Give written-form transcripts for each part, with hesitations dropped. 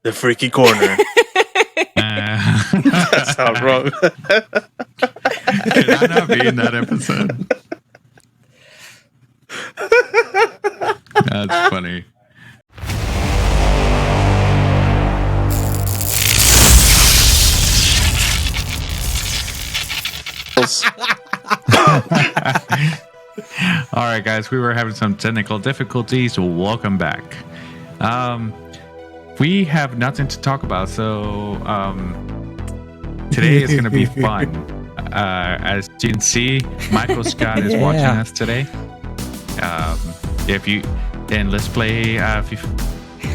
The freaky corner. That sounds wrong. Could I not be in that episode? That's funny. All right, guys, we were having some technical difficulties. Welcome back. We have nothing to talk about, so today is going to be fun. As you can see, Michael Scott is watching us today. Let's play. If you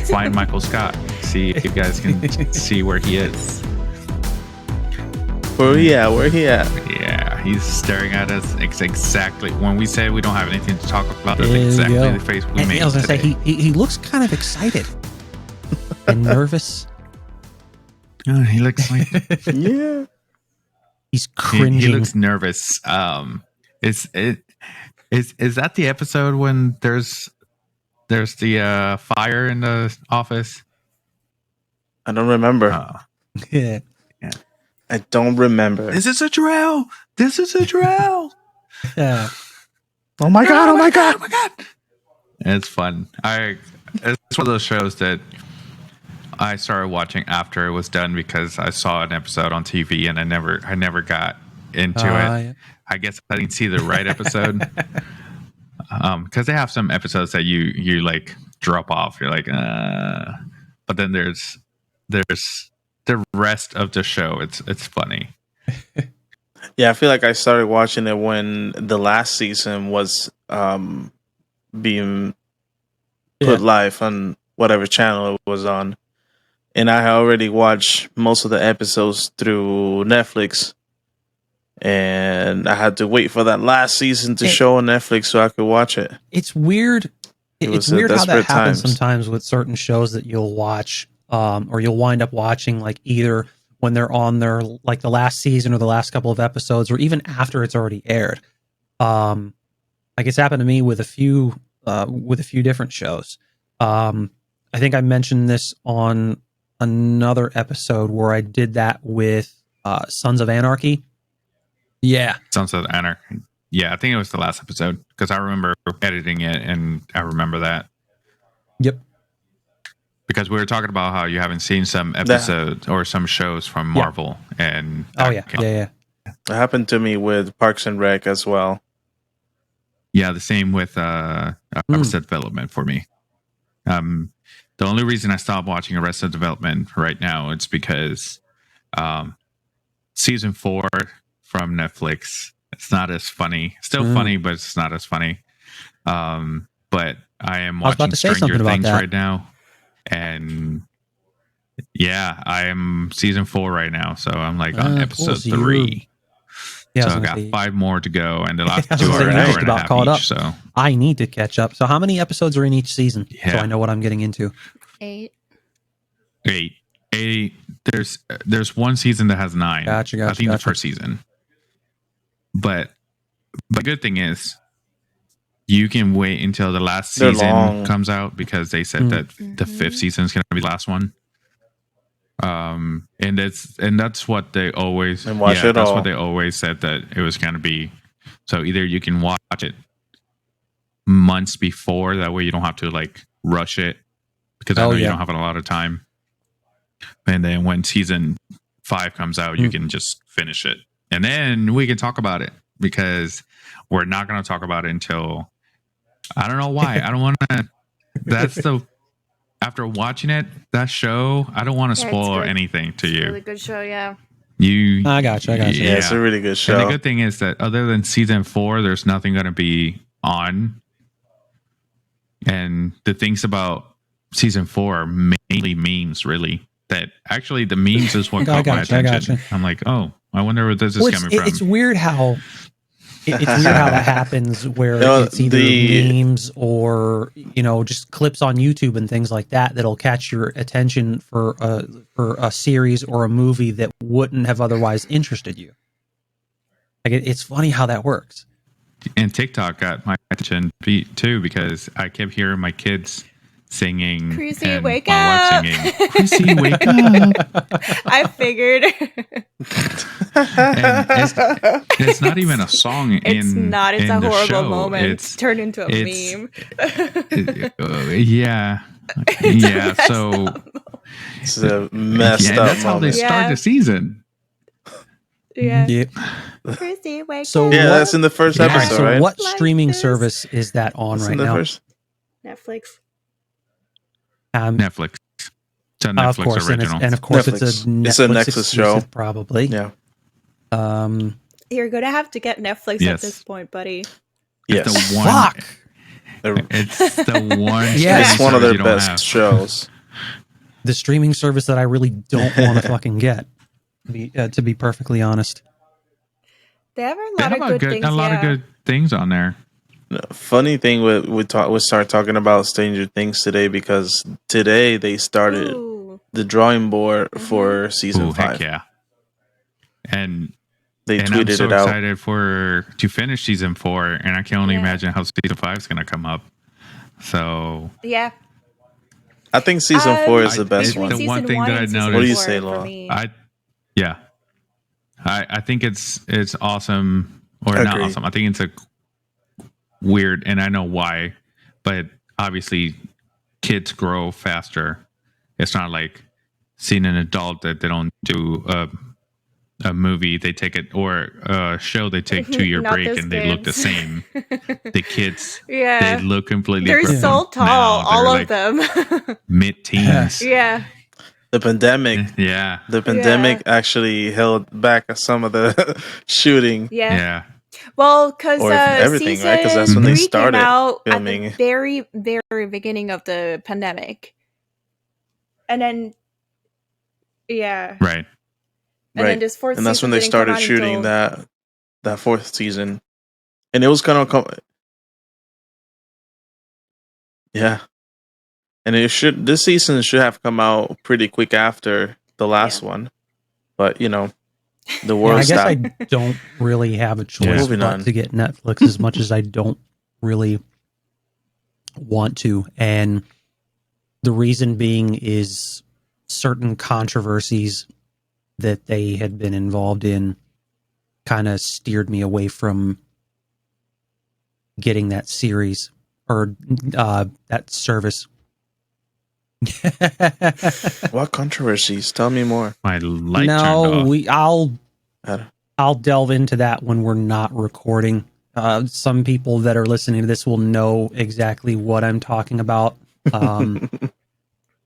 find Michael Scott, see if you guys can see where he is. Where he at? Yeah, he's staring at us exactly when we say we don't have anything to talk about. That's exactly the face we made. I was gonna today. say he looks kind of excited and nervous. He looks like Yeah. He's cringing. He looks nervous. Is that the episode when there's the fire in the office? I don't remember. Yeah. I don't remember. This is a drill. This is a drill. Yeah. Oh my god! Oh my god! Oh my god! It's fun. It's one of those shows that I started watching after it was done because I saw an episode on TV and I never got into it. Yeah. I guess I didn't see the right episode. Because they have some episodes that you like drop off. You're like, but then there's the rest of the show. It's funny. Yeah, I feel like I started watching it when the last season was being put live on whatever channel it was on. And I had already watched most of the episodes through Netflix. And I had to wait for that last season to show on Netflix so I could watch it. It's weird. It's weird how that happens times. sometimes with certain shows that you'll watch, or you'll wind up watching like either when they're on their like the last season or the last couple of episodes, or even after it's already aired. Like it's happened to me with a few different shows. I think I mentioned this on another episode where I did that with Sons of Anarchy. Yeah. Sons of Anarchy. Yeah, I think it was the last episode because I remember editing it and I remember that. Yep. Because we were talking about how you haven't seen some episodes or some shows from Marvel. And It happened to me with Parks and Rec as well. Yeah, the same with Arrested Development for me. The only reason I stopped watching Arrested Development right now is because season 4 from Netflix, it's not as funny. Still funny, but it's not as funny. But I am watching Stranger Things right now. And yeah, I am season 4 right now. So I'm like on episode 3. Yeah, so I got 5 more to go, and the last 2 are an hour and a half each. So I need to catch up. So how many episodes are in each season? So I know what I'm getting into. 8. There's one season that has 9. Gotcha. I think the first season. But the good thing is you can wait until the last season comes out because they said that the 5th season is going to be the last one. And that's what they always what they always said that it was going to be. So either you can watch it months before, that way you don't have to like rush it because I know you don't have a lot of time. And then when season 5 comes out, you can just finish it. And then we can talk about it because we're not going to talk about it until I don't know why. I don't want to. After watching it, that show, I don't want to spoil anything to you. It's a really good show, yeah. I got you. Yeah, it's a really good show. And the good thing is that other than season 4, there's nothing going to be on. And the things about season 4 are mainly memes, really. That actually the memes is what caught my attention. I'm like, oh, I wonder where this is coming from. It's weird how that happens, where it's either memes or just clips on YouTube and things like that that'll catch your attention for a series or a movie that wouldn't have otherwise interested you. Like it's funny how that works. And TikTok got my attention too because I kept hearing my kids singing. Chrissy, and wake while up! Singing, Chrissy, wake up! I figured. And it's not even a song. It's not. It's in a the horrible show. moment. It's turned into a it's- meme. Yeah. Yeah. So It's a messed yeah, up that's how they moment. start the season. Yeah. Yep. Chrissy, wake So up. Yeah, what- that's in the first Yeah. episode, so right? what Like streaming this. service is that on That's right in the now? first. Netflix. Netflix. It's a Netflix Of course, original. and of course, it's a Netflix. Netflix It's a Nexus show. exclusive, probably. Yeah. You're gonna have to get Netflix Yes. at this point, buddy. It's Yes. the one. Fuck. It's the one. Yeah. It's streaming one of service their you don't best have. shows. The streaming service that I really don't want to fucking get. To be perfectly honest. They have a They lot have of good things. a lot of good things on there. Funny thing, we start talking about Stranger Things today because today they started Ooh. the drawing board for season Ooh, 5. heck yeah! And They I'm tweeted so it out. excited to finish season 4, and I can only Yeah. imagine how season 5 is going to come up. So Yeah. I think season 4 is the best it's one. the one thing that I noticed. What do you say, Lola? I think it's awesome, or not Agree. awesome. I think it's a weird, and I know why, but obviously kids grow faster. It's not like seeing an adult that they don't do a movie, they take it, or a show, they take 2-year Not break those and they look the kids. same. The kids, Yeah. they look completely They're different. so tall, now. all They're of them. mid-teens. Yeah. The pandemic. Yeah. The pandemic actually held back some of the shooting. Yeah. Yeah. Well, because Or everything, season right? 'Cause that's when they 3 started came out filming. at the very, very beginning of the pandemic. And then, yeah. Right. And then this fourth And that's season when they didn't come started out shooting until- that 4th season. And it was gonna come. Yeah. And this season should have come out pretty quick after the last one. But the Yeah, world I guess stopped. I don't really have a choice Moving but on. to get Netflix as much as I don't really want to. And the reason being is certain controversies that they had been involved in kind of steered me away from getting that series or that service. What controversies? Tell me more. My light turned off. I'll delve into that when we're not recording. Some people that are listening to this will know exactly what I'm talking about.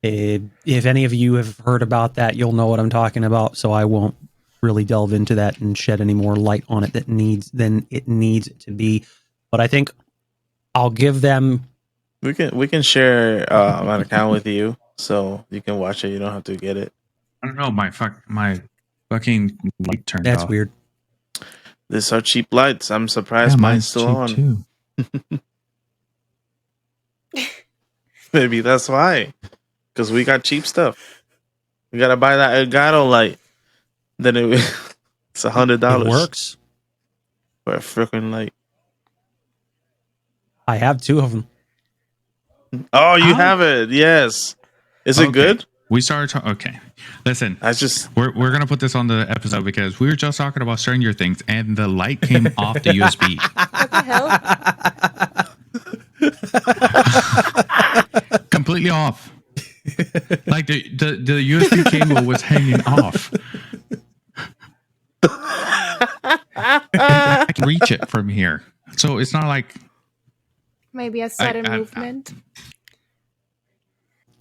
If any of you have heard about that, you'll know what I'm talking about. So I won't really delve into that and shed any more light on it than it needs to be. But I think I'll give them. We can share an account with you so you can watch it. You don't have to get it. I don't know. My fucking light turned That's off. weird. These are cheap lights. I'm surprised Yeah, mine's still on. too. Maybe that's why. Because we got cheap stuff. We gotta buy that Elgato light. Then it's $100. It works. For a freaking light. I have 2 of them. Oh, you Ow. have it. Yes. Is it Okay. good? We started. Okay, listen. We're gonna put this on the episode because we were just talking about Stranger Things, and the light came off the USB. What the hell? Completely off. Like the USB cable was hanging off. I can reach it from here, so it's not like Maybe a sudden I- movement.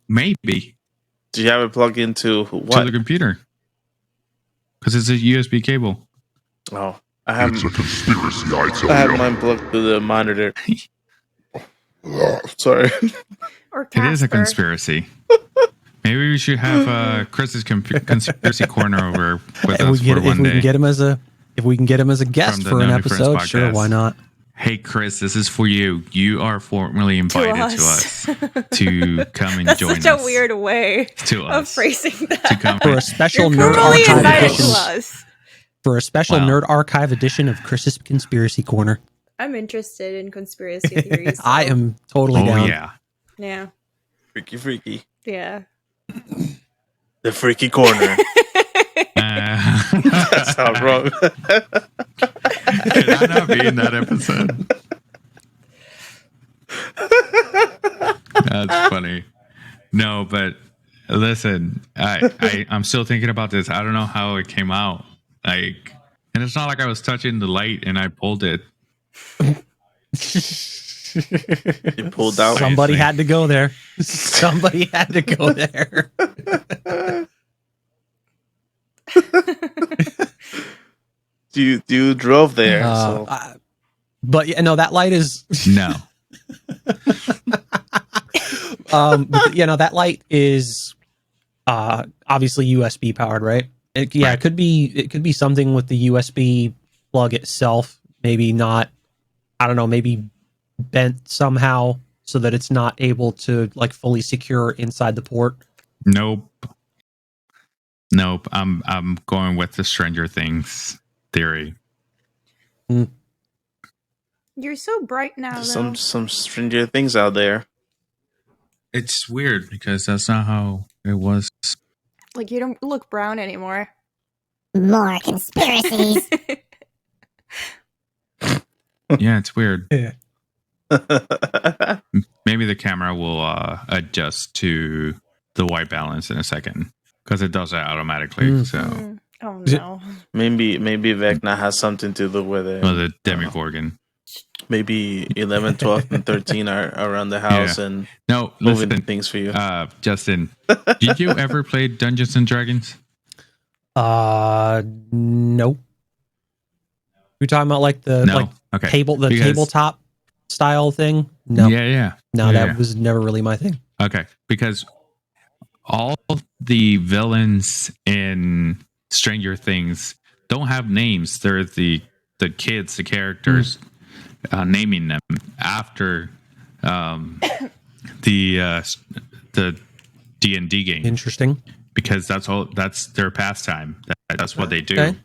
maybe Do you have it plugged into to what? the computer because it's a USB cable. Oh, I have It's a conspiracy, I tell I have you. mine plugged to the monitor. Sorry. Or It is a Casper. conspiracy. Maybe we should have Chris's conspiracy corner over with us for one If we day. can get him as a guest From the for an No Difference episode, sure, podcast. why not? Hey, Chris, this is for you. You are formally invited to us to come and That's join such us. a weird way to of us phrasing that. to come. For a special You're nerd formally archive invited edition. to us. For a special Wow. nerd archive edition of Chris's Conspiracy Corner. I'm interested in conspiracy theories. I am totally Oh down. yeah, Yeah. Freaky. Yeah. The freaky corner. That sounds wrong. Can I not be in that episode? That's funny. No, but listen, I'm still thinking about this. I don't know how it came out. Like, and it's not like I was touching the light and I pulled it. You pulled out. Somebody had to go there. Somebody had to go there. You drove there. But yeah, no, that light is no. That light is obviously USB powered, right? It could be something with the USB plug itself. Maybe not. I don't know. Maybe bent somehow so that it's not able to like fully secure inside the port. Nope. I'm going with the Stranger Things theory. You're so bright now, though. Some Stranger Things out there. It's weird because that's not how it was. Like, you don't look brown anymore. More conspiracies. Yeah, it's weird. Yeah. Maybe the camera will adjust to the white balance in a second because it does that automatically. So, oh no. Maybe Vecna has something to do with it. Well, the Demogorgon. Maybe 11, 12, and 13 are around the house and moving things for you. Justin, did you ever play Dungeons and Dragons? No. You're talking about like the tabletop style thing? No. Yeah. No, that was never really my thing. Okay, because all the villains in Stranger Things don't have names. They're the kids, the characters, naming them after the D&D game. Interesting. Because that's their pastime. That's what they do. Okay.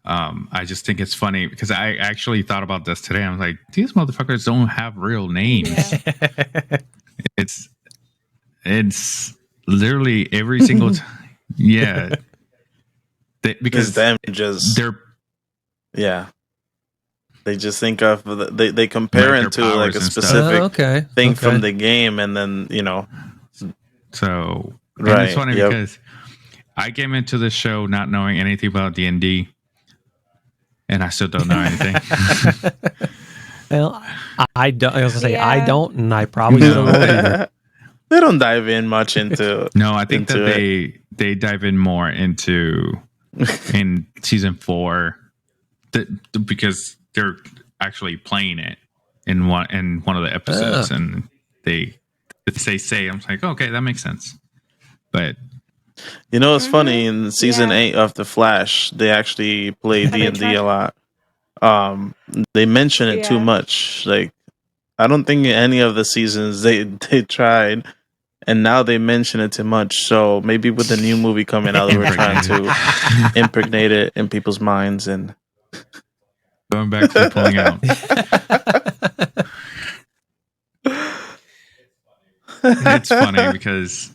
I just think it's funny because I actually thought about this today. I was like, these motherfuckers don't have real names. Yeah. It's literally every single time. Yeah. Because they're they just think of they compare it to like a specific thing from the game, and then so right. And it's funny because I came into the show not knowing anything about D&D, and I still don't know anything. Well, I don't. I was gonna say I don't, and I probably don't either. They don't dive in much into. No, I think that they dive in more into in season 4, because they're actually playing it in one of the episodes, and they say I'm like, okay, that makes sense. But it's funny, in season 8 of The Flash, they actually play D&D a lot. They mention it too much. Like, I don't think any of the seasons they tried, and now they mention it too much. So maybe with the new movie coming out, we're trying to impregnate it in people's minds. And going back to pulling out. It's funny because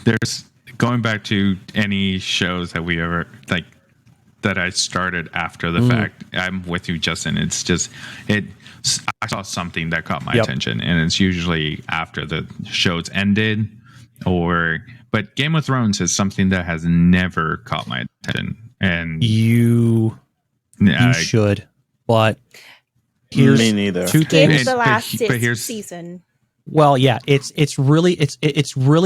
there's going back to any shows that we ever like that I started after the fact. I'm with you, Justin. It's just I saw something that caught my attention, and it's usually after the show's ended, but Game of Thrones is something that has never caught my attention. And you should, but here's me neither. Two things. The last season. Well, yeah, it's really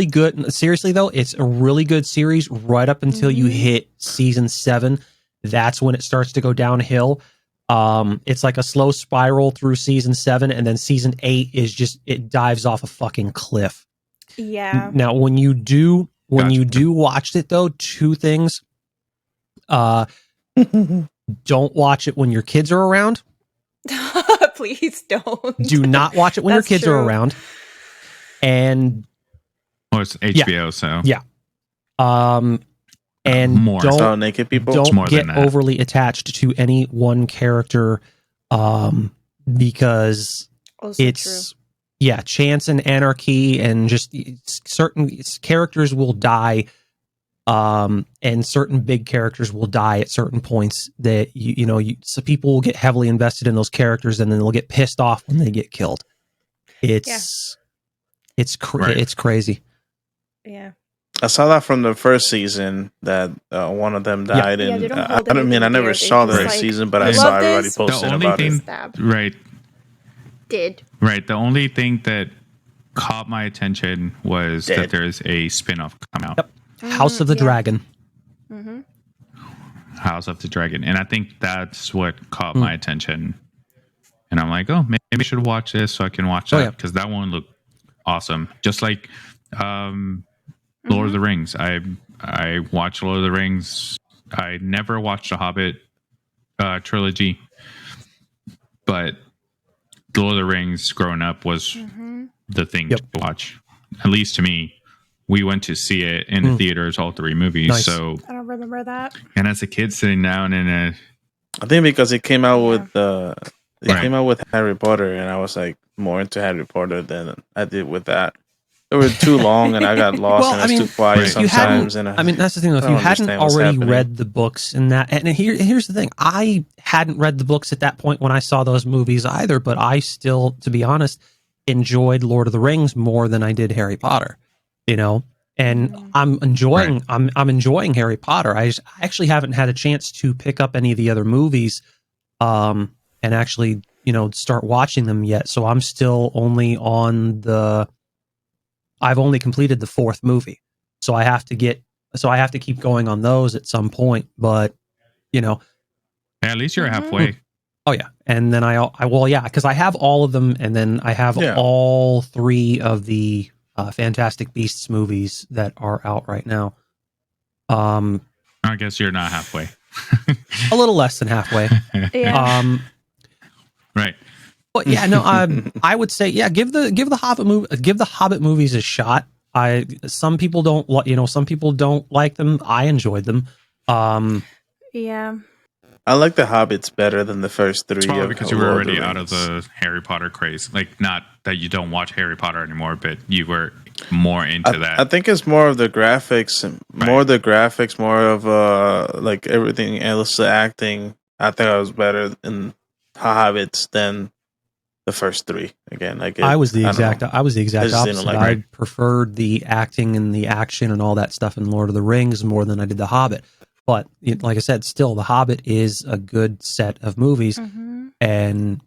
good. Seriously though, it's a really good series right up until you hit season 7. That's when it starts to go downhill. It's like a slow spiral through season 7, and then season 8 is just, it dives off a fucking cliff. Yeah. Now, when you do watch it though, 2 things. Don't watch it when your kids are around. Please don't. Do not watch it when your kids are around. And it's HBO, so yeah. And more. Don't naked people. Don't get overly attached to any one character, because also it's chance and anarchy, and just certain characters will die, and certain big characters will die at certain points that so people will get heavily invested in those characters, and then they'll get pissed off when they get killed. It's crazy. Yeah. I saw that from the first season that one of them died, and I never saw the season, but I saw everybody posting about it. Right. Did. Right. The only thing that caught my attention was that there's a spin-off come out. Yep. House of the Dragon. Mm-hmm. House of the Dragon. And I think that's what caught my attention. And I'm like, oh, maybe I should watch this so I can watch that, because that one looked awesome. Just like Lord of the Rings. I watched Lord of the Rings. I never watched the Hobbit trilogy, but Lord of the Rings growing up was the thing to watch. At least to me. We went to see it in the theaters, all 3 movies. Nice. So I don't remember that. And as a kid sitting down in a, I think because it came out with came out with Harry Potter, and I was like more into Harry Potter than I did with that. They were too long, and I got lost, and it's too quiet sometimes. And that's the thing. Though, if you hadn't already read the books, and here's the thing: I hadn't read the books at that point when I saw those movies either. But I still, to be honest, enjoyed Lord of the Rings more than I did Harry Potter. And I'm enjoying I'm enjoying Harry Potter. I actually haven't had a chance to pick up any of the other movies, and actually start watching them yet. So I'm still only on I've only completed the 4th movie, so I have to keep going on those at some point. But at least you're halfway. Oh yeah, and then because I have all of them, and then I have all 3 of the Fantastic Beasts movies that are out right now. I guess you're not halfway. A little less than halfway. Yeah. Right. But yeah, no, I would say give the Hobbit movies a shot. Some people don't like them. I enjoyed them. Yeah. I like the Hobbits better than the first 3. It's probably because you were already out of the Harry Potter craze. Like, not that you don't watch Harry Potter anymore, but you were more into that. I think it's more of the graphics, more of like everything else, the acting. I think I was better in Hobbits than the first 3. Again, I was the exact opposite. Like I preferred the acting and the action and all that stuff in Lord of the Rings more than I did the Hobbit. But like I said, still, The Hobbit is a good set of movies, and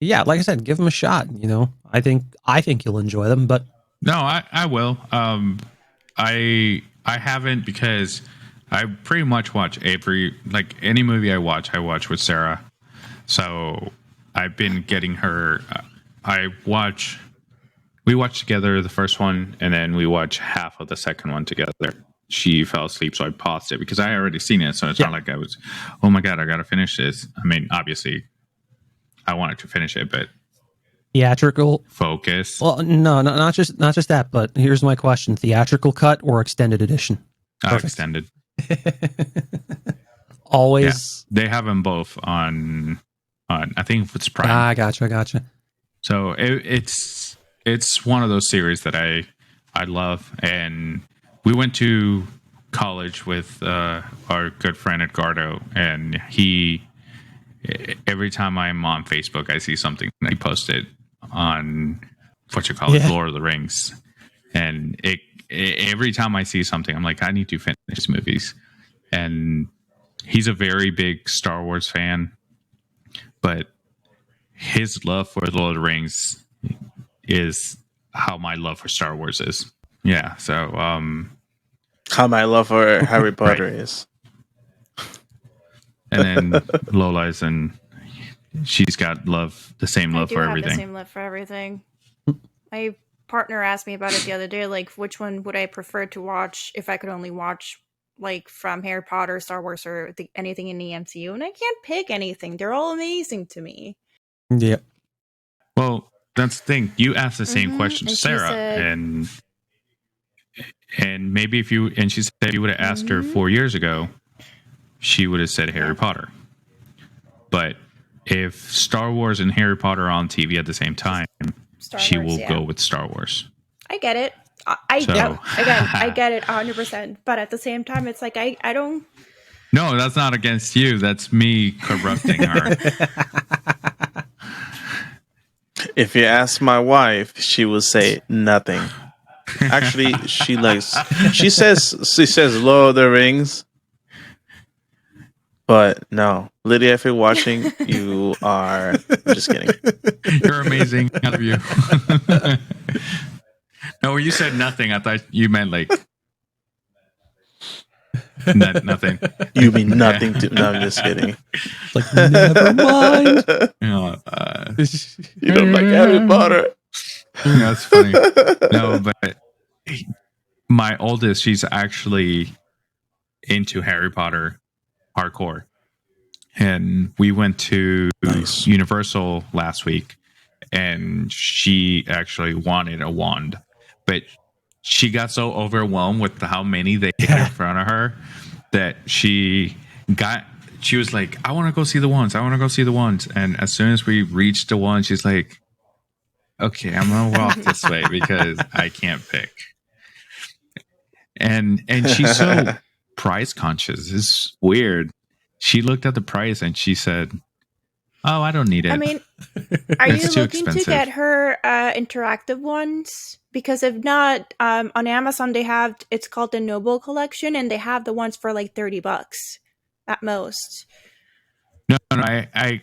like I said, give them a shot. I think you'll enjoy them. But no, I will. I haven't, because I pretty much watch any movie I watch with Sarah. So I've been getting her. We watch together the first one, and then we watch half of the second one together. She fell asleep, so I paused it because I already seen it. So it's not like I was, oh my God, I got to finish this. I mean, obviously, I wanted to finish it, but theatrical focus. Well, no, not just that. But here's my question: theatrical cut or extended edition? Extended. Always. Yeah, they have them both on. I think it's Prime. I gotcha. So it's one of those series that I love, and we went to college with our good friend Edgardo, and every time I'm on Facebook, I see something that he posted on Lord of the Rings, and every time I see something, I'm like, I need to finish movies. And he's a very big Star Wars fan, but his love for Lord of the Rings is how my love for Star Wars is. Yeah, so how my love for Harry Potter is. And then Lola's, and she's got the same love for everything. The same love for everything. My partner asked me about it the other day, like, which one would I prefer to watch if I could only watch, like, from Harry Potter, Star Wars, or anything in the MCU, and I can't pick anything. They're all amazing to me. Yeah. Well, that's the thing. You asked the same question to Sarah, and maybe she said if you would have asked her 4 years ago, she would have said Harry Potter. But if Star Wars and Harry Potter are on TV at the same time, she will go with Star Wars. I get it. I get it 100%. But at the same time, it's like I don't. No, that's not against you. That's me corrupting her. If you ask my wife, she will say nothing. Actually, she says Lord of the Rings. But no, Lydia, if you're watching, you are. I'm just kidding. You're amazing. I love you. No, when you said nothing, I thought you meant like nothing. You mean nothing to? No, I'm just kidding. Like, never mind. You don't like Harry Potter. That's funny. No, but my oldest, she's actually into Harry Potter hardcore. And we went to Universal last week, and she actually wanted a wand. But she got so overwhelmed with how many they had in front of her that she was like, I want to go see the wands. I want to go see the wands. And as soon as we reached the wand, she's like, okay, I'm going to walk this way because I can't pick. And she's so price conscious. It's weird. She looked at the price and she said, oh, I don't need it. I mean, are you looking to get her interactive ones? Because if not, on Amazon it's called the Noble Collection, and they have the ones for like $30 at most. No, I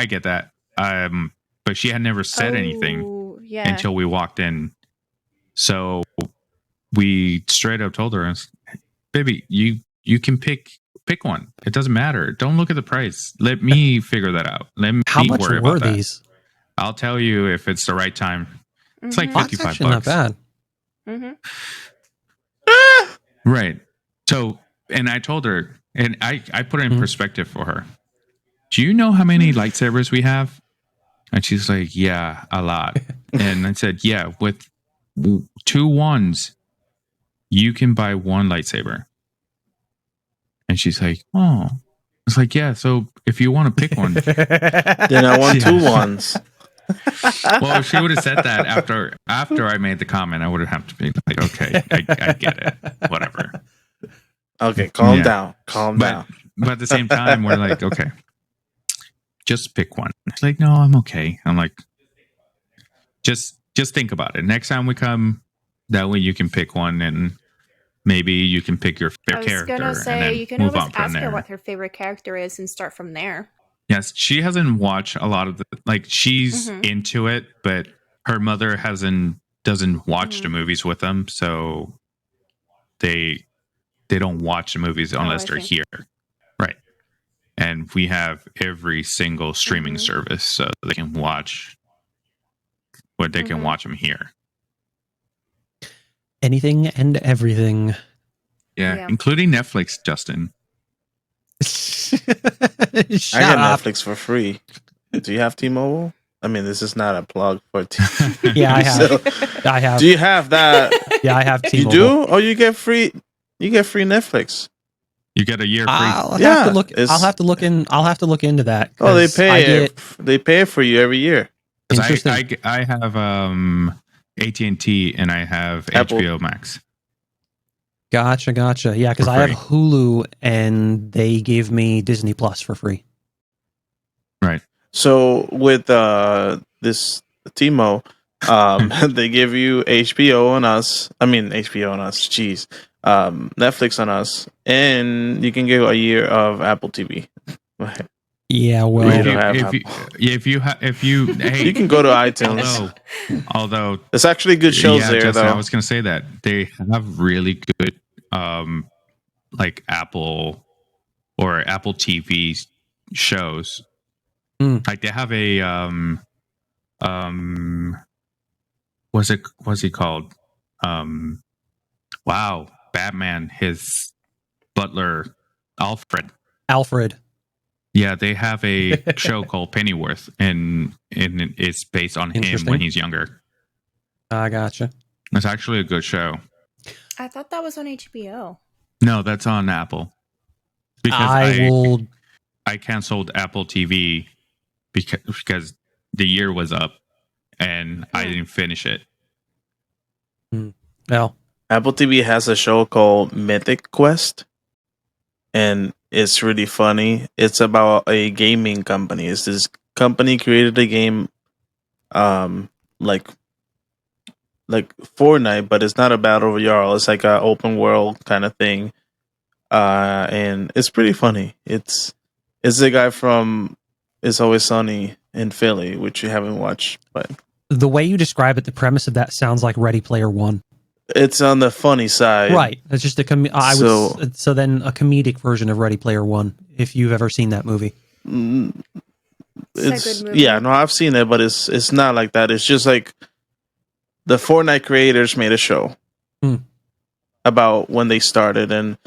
get that. But she had never said anything until we walked in. So we straight up told her, baby, you can pick one. It doesn't matter. Don't look at the price. Let me figure that out. How much were these? I'll tell you if it's the right time. It's like $55. That's not bad. Mm-hmm. Right. So, and I told her, and I put it in perspective for her. Do you know how many lightsabers we have? And she's like, yeah, a lot. And I said, yeah, with 2 wands, you can buy 1 lightsaber. And she's like, oh. It's like, yeah, so if you want to pick one. Then I want 2 wands. Well, if she would have said that after I made the comment, I would have to be like, okay, I get it. Whatever. Okay, calm down. Calm down. But at the same time, we're like, okay, just pick one. It's like, no, I'm okay. I'm like, just think about it. Next time we come, that way you can pick one, and maybe you can pick your favorite character. I was going to say, you can always ask her what her favorite character is and start from there. Yes, she hasn't watched a lot of she's into it, but her mother doesn't watch the movies with them, so they don't watch the movies unless they're here. Right. And we have every single streaming service, so they can watch they can watch them here. Anything and everything. Yeah, including Netflix, Justin. I get Netflix for free. Do you have T-Mobile? I mean, this is not a plug for T-Mobile. Yeah, I have. So, I have. Do you have that? Yeah, I have T-Mobile. You do? Oh, you get free Netflix. You get a year free. I'll have to look into that. Oh, they pay for you every year. I have AT&T and I have Apple. HBO Max. Gotcha. Yeah, because I have Hulu and they gave me Disney Plus for free. Right. So with this T-Mo, they give you HBO on us. I mean HBO on us. Jeez, Netflix on us, and you can get a year of Apple TV. Yeah, well, if you you can go to iTunes. Although there's actually good shows there, Justin, though. I was going to say that they have really good, like Apple or Apple TV shows. Like they have a what's he called? Batman, his butler, Alfred. Yeah, they have a show called Pennyworth, and it's based on him when he's younger. I gotcha. It's actually a good show. I thought that was on HBO. No, that's on Apple. Because I canceled Apple TV because the year was up, and I didn't finish it. No. Apple TV has a show called Mythic Quest, and it's really funny. It's about a gaming company. It's this company created a game, like Fortnite, but it's not a battle royale. It's like an open world kind of thing, and it's pretty funny. It's the guy from It's Always Sunny in Philly, which you haven't watched, but The way you describe it, the premise of that sounds like Ready Player One. it's on the funny side, Right. It's just so then a comedic version of Ready Player One, if you've ever seen that movie. It's a good movie. Yeah, no, I've seen it, but it's not like that. It's just like the Fortnite creators made a show about when they started and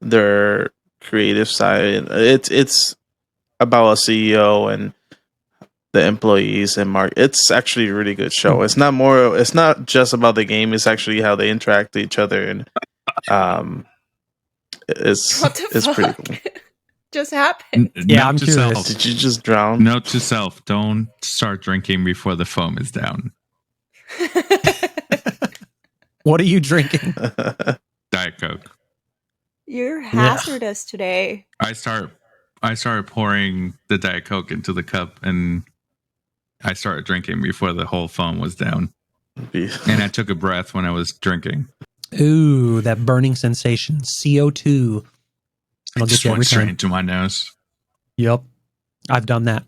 their creative side. It's about a CEO and the employees and Mark. It's actually a really good show. It's not just about the game. It's actually how they interact with each other, and it's pretty cool. Just happened. Yeah, I'm curious. Did you just drown? Note to self: don't start drinking before the foam is down. What are you drinking? Diet Coke. You're hazardous today. I started pouring the Diet Coke into the cup, and I started drinking before the whole foam was down. And I took a breath when I was drinking. Ooh, that burning sensation. CO2. It just went straight into my nose. Yep. I've done that.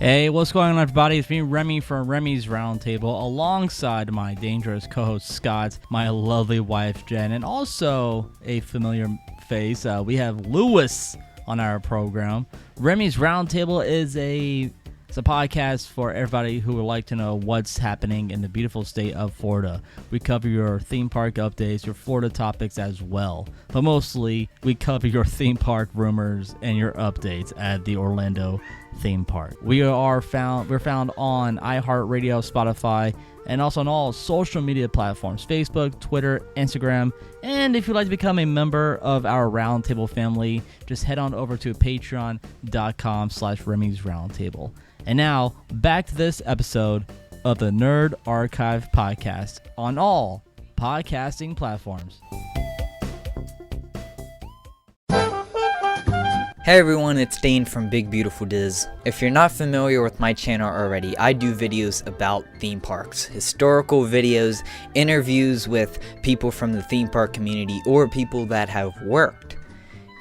Hey, what's going on, everybody? It's me, Remy, from Remy's Roundtable, alongside my dangerous co-host, Scott, my lovely wife, Jen, and also a familiar face. We have Lewis on our program. Remy's Roundtable is a podcast for everybody who would like to know what's happening in the beautiful state of Florida. We cover your theme park updates, your Florida topics as well, but mostly we cover your theme park rumors and your updates at the Orlando theme park. We're found on iHeartRadio, Spotify, and also on all social media platforms: Facebook, Twitter, Instagram. And if you'd like to become a member of our Roundtable family, just head on over to patreon.com/Remy's Roundtable. And now, back to this episode of the Nerd Archive podcast on all podcasting platforms. Hey everyone, it's Dane from Big Beautiful Diz. If you're not familiar with my channel already, I do videos about theme parks, historical videos, interviews with people from the theme park community or people that have worked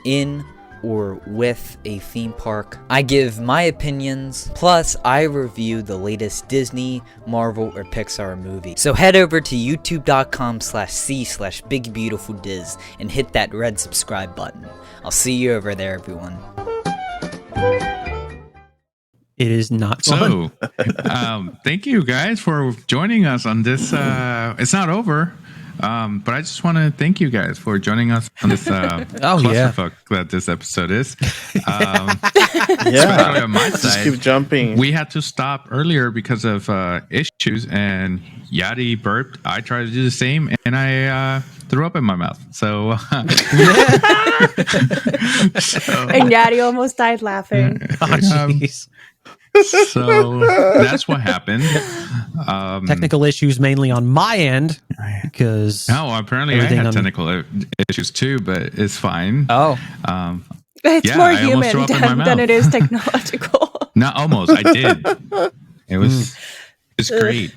in or with a theme park. I give my opinions, plus I review the latest Disney, Marvel, or Pixar movie. So head over to youtube.com/c/BigBeautifulDiz and hit that red subscribe button. I'll see you over there, everyone. It is not fun. So, thank you guys for joining us on this. It's not over. But I just want to thank you guys for joining us on this clusterfuck that this episode is. Especially on my side, just keep jumping. We had to stop earlier because of issues, and Yadi burped. I tried to do the same, and I threw up in my mouth. So, And Yadi almost died laughing. Oh, jeez. So that's what happened. Technical issues mainly on my end because apparently I had technical issues too, but it's fine. It's more human than it is technological. Not almost. I did. It was great.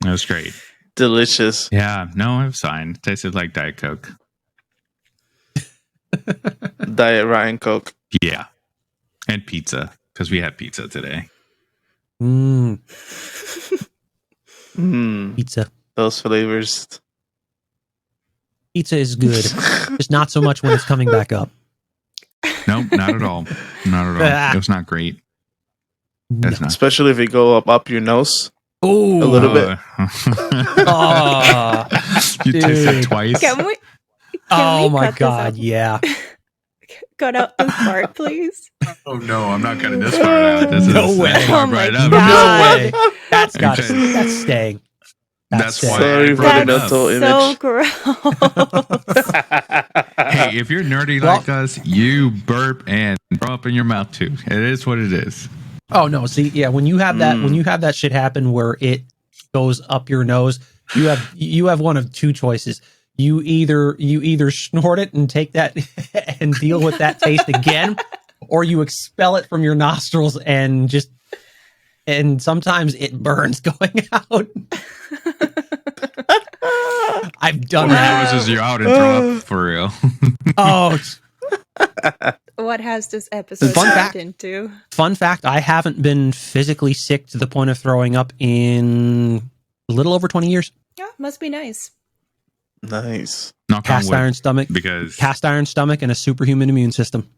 It was great. Delicious. Yeah. No, it was fine. It tasted like Diet Coke. Diet Ryan Coke. Yeah. And pizza. Because we had pizza today. Pizza. Those flavors. Pizza is good. Just not so much when it's coming back up. Nope, not at all. Not at all. It was not great. That's not. Especially if you go up your nose. Oh, a little bit. You tasted it twice. Can we my cut God, this out? yeah. Cut out this part, please. Oh no, I'm not cutting this part out. This No is way. right up. No way. That's staying. That's why. Sorry for the mental image. So gross. Hey, if you're nerdy like us, you burp and throw up in your mouth too. It is what it is. Oh no! See, yeah, when you have that shit happen where it goes up your nose, you have one of two choices. You either snort it and take that and deal with that taste again, or you expel it from your nostrils and sometimes it burns going out. I've done that. Noses you out and throw up for real. Oh. What has this episode turned into? Fun fact, I haven't been physically sick to the point of throwing up in a little over 20 years. Yeah, must be nice. Nice. Cast iron stomach and a superhuman immune system.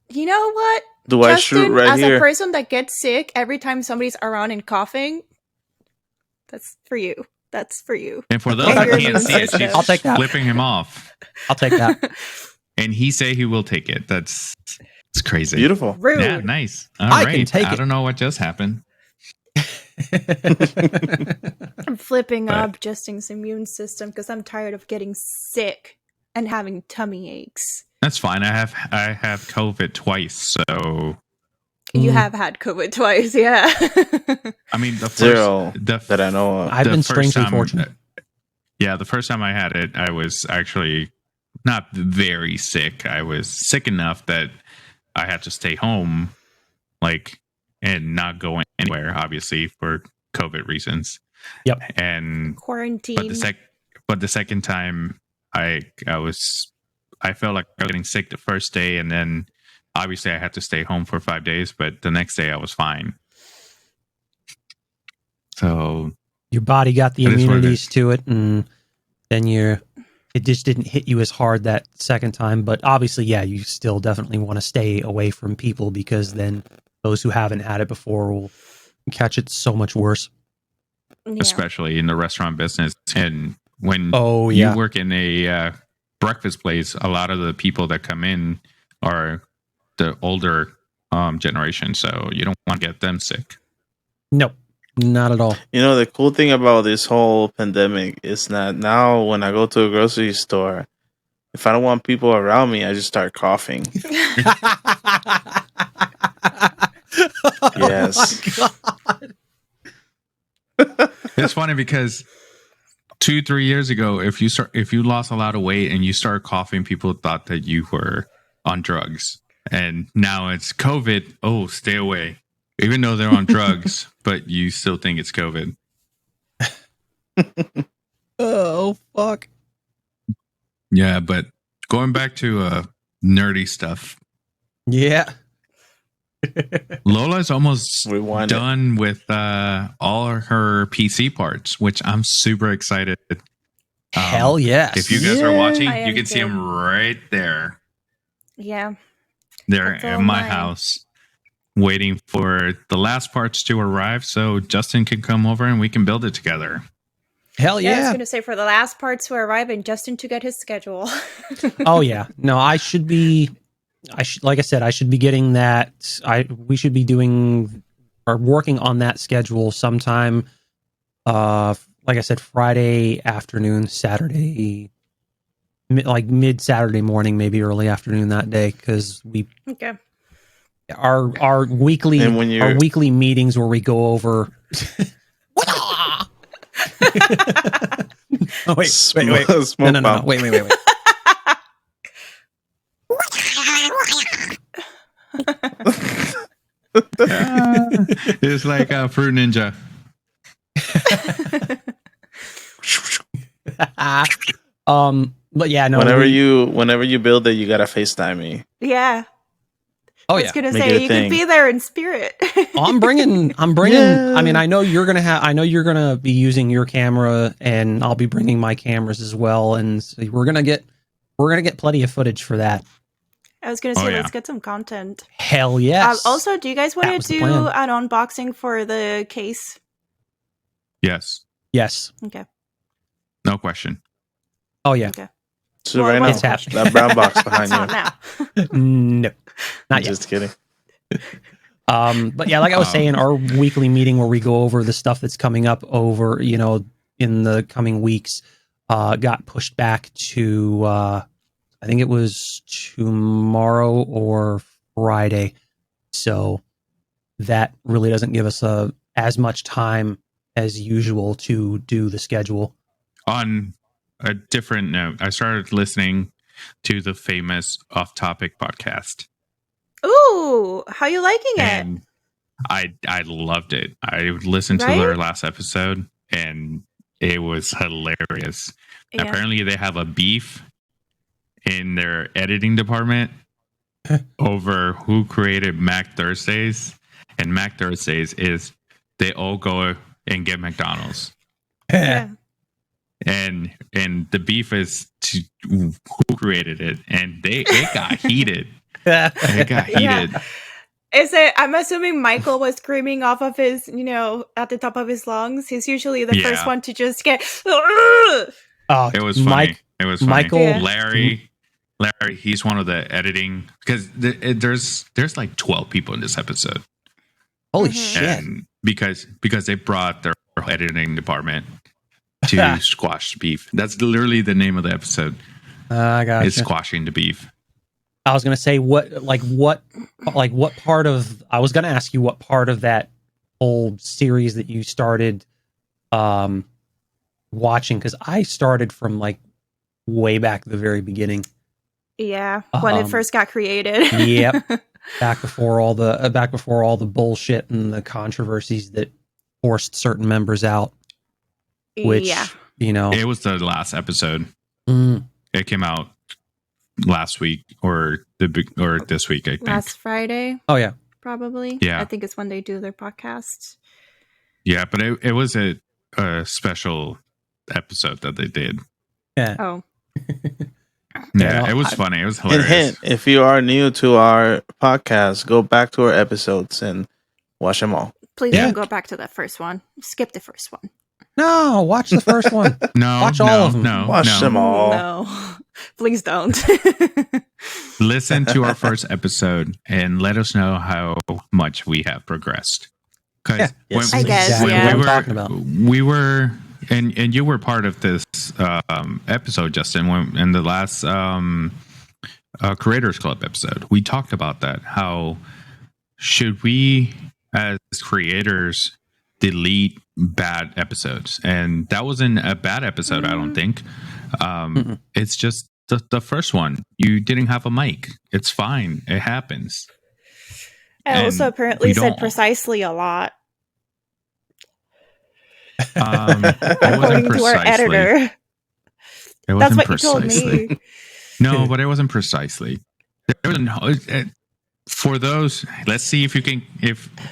You know what? Do Justin, I shoot right as here? a person that gets sick every time somebody's around and coughing, that's for you. That's for you. And for those that can't see it, she's I'll take that. flipping him off. I'll take that. And he say he will take it. It's crazy. Beautiful. Rude. Yeah, nice. All I right. can take I it. don't know what just happened. I'm flipping up Justin's immune system because I'm tired of getting sick and having tummy aches. That's fine. I have COVID twice, so You have had COVID twice, yeah. I mean the first Zero that I know of. I've been strangely fortunate. Yeah, the first time I had it, I was actually not very sick. I was sick enough that I had to stay home, and not go anywhere, obviously for COVID reasons. Yep. And quarantine. But the second time, I felt like I was getting sick the first day, and then obviously I had to stay home for 5 days. But the next day I was fine. So your body got the immunities to it, and then it just didn't hit you as hard that second time. But obviously, yeah, you still definitely want to stay away from people because then those who haven't had it before will catch it so much worse. Yeah. Especially in the restaurant business, and when you work in a breakfast place, a lot of the people that come in are the older generation, so you don't want to get them sick. Nope. Not at all. You know, the cool thing about this whole pandemic is that now when I go to a grocery store, if I don't want people around me, I just start coughing. Yes. Oh my God. It's funny because 2-3 years ago, if you lost a lot of weight and you start coughing, people thought that you were on drugs. And now it's COVID. Oh, stay away. Even though they're on drugs, but you still think it's COVID. Oh, fuck. Yeah, but going back to nerdy stuff. Yeah. Lola's almost Rewind done with all her PC parts, which I'm super excited. Hell yes. If you guys are watching, I you am can see too. them right there. Yeah. They're That's all in my mine. house waiting for the last parts to arrive so Justin can come over and we can build it together. Hell Yeah, I was yeah. going to say for the last part to arrive and Justin to get his schedule. Oh yeah. No, like I said, I should be getting that. We should be doing or working on that schedule sometime. Like I said, Friday afternoon, Saturday, mid Saturday morning, maybe early afternoon that day, because Okay. our weekly meetings where we go over. Oh, wait. No. Wait. It's like a Fruit Ninja. But yeah, no. Whenever you build it, you gotta FaceTime me. Yeah. Oh I yeah. was going to Make it say, a you thing. can be there in spirit. I'm bringing. Yeah. I mean, I know you're gonna be using your camera, and I'll be bringing my cameras as well, and so we're gonna get plenty of footage for that. I was going to say, Oh, yeah. let's get some content. Hell yes. Also, do you guys want That to was the do plan. an unboxing for the case? Yes. Yes. Okay. No question. Oh yeah. Okay. So Well, right what's now, the question? that brown box It's behind not you. now. No, not I'm yet. just kidding. But yeah, like I was saying, our weekly meeting where we go over the stuff that's coming up over, in the coming weeks, got pushed back to, I think it was tomorrow or Friday. So that really doesn't give us as much time as usual to do the schedule. On a different note, I started listening to the famous Off Topic podcast. Ooh, how you liking it? And I loved it. I listened to their last episode, and it was hilarious. Yeah. Apparently, they have a beef in their editing department over who created Mac Thursdays. And Mac Thursdays is they all go and get McDonald's. Yeah. And the beef is to who created it, and it got heated. It got heated. Yeah. I'm assuming Michael was screaming off of his, at the top of his lungs. He's usually the first one to just get. It was funny. It was funny. Michael, Larry, he's one of the editing, because there's like 12 people in this episode. Holy shit! And because they brought their editing department to squash the beef. That's literally the name of the episode. I got It's squashing the beef. I was going to say I was going to ask you what part of that whole series that you started watching, because I started from like way back at the very beginning. Yeah, when it first got created. Yep. Back before all the bullshit and the controversies that forced certain members out. Which, it was the last episode. It came out last week or this week, I think. Last Friday. Oh yeah, probably. Yeah, I think it's when they do their podcast. Yeah, but it was a special episode that they did. Yeah. Oh. Yeah, it was funny. It was hilarious. Hint, if you are new to our podcast, go back to our episodes and watch them all. Please don't go back to that first one. Skip the first one. No, watch the first one. Watch all of them. Watch them all. No, please don't. Listen to our first episode and let us know how much we have progressed. Because I guess, we were, and you were part of this episode, Justin, in the last Creators Club episode. We talked about that. How should we, as creators, delete bad episodes? And that wasn't a bad episode, I don't think. It's just the first one. You didn't have a mic. It's fine. It happens. I also apparently said precisely a lot. According to our editor. That's what precisely. you told me. No, but it wasn't precisely. For those, let's see if you can.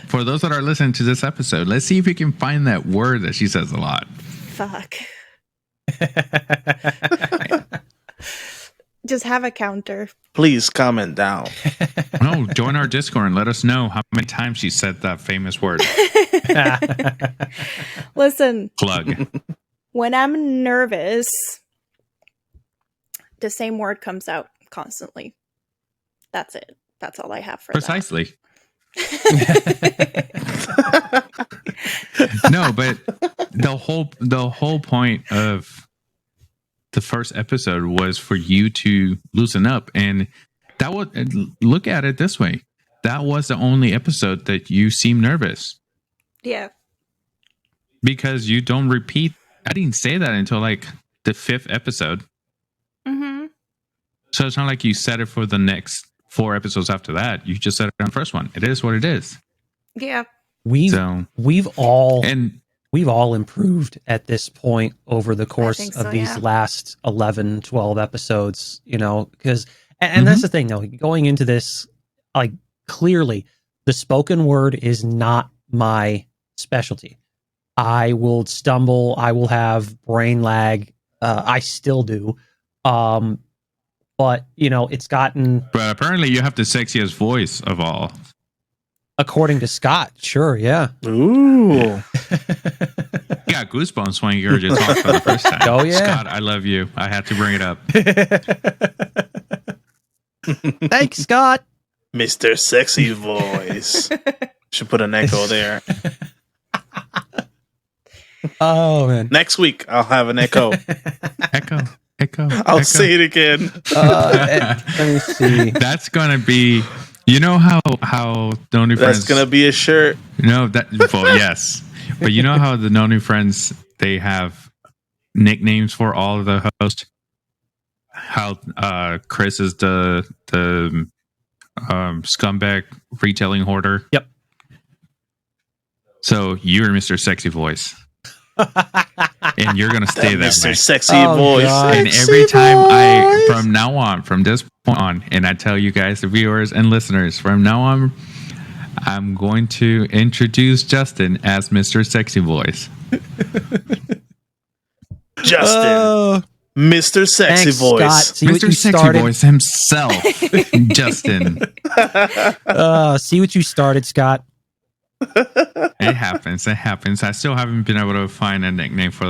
For those that are listening to this episode, let's see if you can find that word that she says a lot. Fuck. Just have a counter. Please comment down. No, join our Discord and let us know how many times she said that famous word. Listen. Plug. When I'm nervous, the same word comes out constantly. That's it. That's all I have for precisely. No, but the whole point of the first episode was for you to loosen up, and that was, look at it this way, that was the only episode that you seemed nervous. Yeah. Because you don't repeat. I didn't say that until like the 5th episode. Mm-hmm. So it's not like you said it for the next 4 episodes after that. You just said it on the first one. It is what it is. Yeah. We've all improved at this point over the course of these last 11, 12 episodes, because, and that's the thing though, going into this, like, clearly the spoken word is not my specialty. I will stumble. I will have brain lag. I still do. But, it's gotten... But apparently you have the sexiest voice of all. According to Scott, sure, yeah. Ooh. You got goosebumps when you heard you talk for the first time. Oh, yeah. Scott, I love you. I had to bring it up. Thanks, Scott. Mr. Sexy Voice. Should put an echo there. Oh, man. Next week, I'll have an echo. Echo. I'll say it again. Let me see. That's going to be You know how the only friends That's gonna be a shirt. Yes, but you know how the No New Friends, they have nicknames for all of the hosts. How Chris is the scumbag retailing hoarder. Yep. So you're Mr. Sexy Voice. And you're gonna stay that Mr. way. Sexy Voice. God. And every time from now on, from this point on, and I tell you guys, the viewers and listeners, from now on, I'm going to introduce Justin as Mr. Sexy Voice. Justin. Mr. Sexy Thanks, Voice. Scott. See what Mr. you Sexy started? Voice himself, Justin. See what you started, Scott. It happens. I still haven't been able to find a nickname for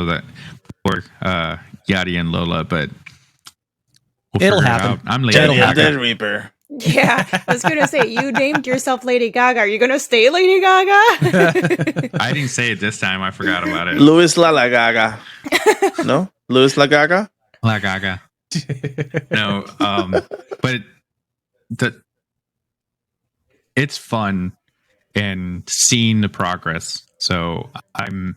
Yachty and Lola, but It'll figure it happen. out. I'm Lady Jenny and Gaga. Dead Reaper. Yeah, I was gonna say, you named yourself Lady Gaga. Are you gonna stay Lady Gaga? I didn't say it this time. I forgot about it. Louis La Gaga. No? Louis La Gaga? La Gaga. No, but it's fun and seeing the progress. So I'm